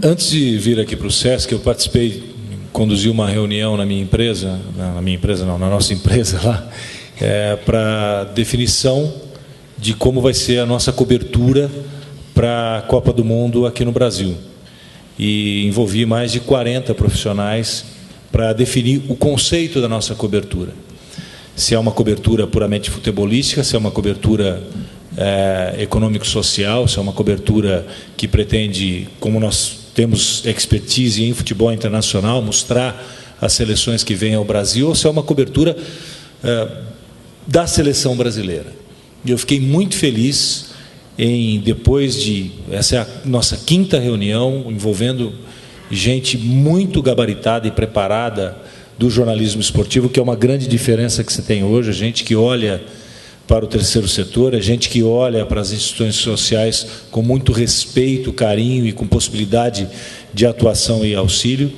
Antes de vir aqui para o SESC, eu conduzi uma reunião na minha empresa, na nossa empresa lá, para definição de como vai ser a nossa cobertura para a Copa do Mundo aqui no Brasil. E envolvi mais de 40 profissionais para definir o conceito da nossa cobertura. Se é uma cobertura puramente futebolística, se é uma cobertura econômico-social, se é uma cobertura que pretende, como nós temos expertise em futebol internacional, mostrar as seleções que vêm ao Brasil, ou se é uma cobertura da seleção brasileira. E eu fiquei muito feliz essa é a nossa 5ª reunião, envolvendo gente muito gabaritada e preparada do jornalismo esportivo, que é uma grande diferença que você tem hoje, a gente que olha para o terceiro setor, a gente que olha para as instituições sociais com muito respeito, carinho e com possibilidade de atuação e auxílio.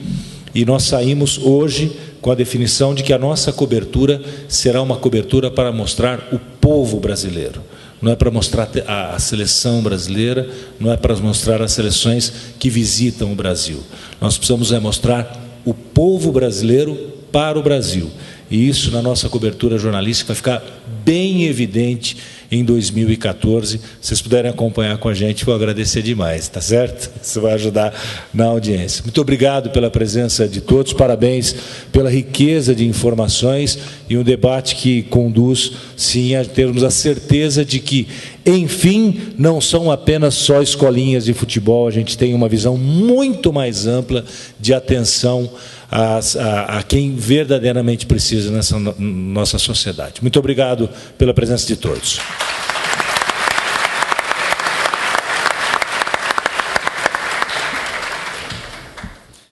E nós saímos hoje com a definição de que a nossa cobertura será uma cobertura para mostrar o povo brasileiro. Não é para mostrar a seleção brasileira, não é para mostrar as seleções que visitam o Brasil. Nós precisamos mostrar o povo brasileiro para o Brasil. E isso, na nossa cobertura jornalística, vai ficar bem evidente em 2014. Se vocês puderem acompanhar com a gente, vou agradecer demais, tá certo? Isso vai ajudar na audiência. Muito obrigado pela presença de todos, parabéns pela riqueza de informações e um debate que conduz, sim, a termos a certeza de que, enfim, não são apenas só escolinhas de futebol, a gente tem uma visão muito mais ampla de atenção a quem verdadeiramente precisa nessa nossa sociedade. Muito obrigado pela presença de todos.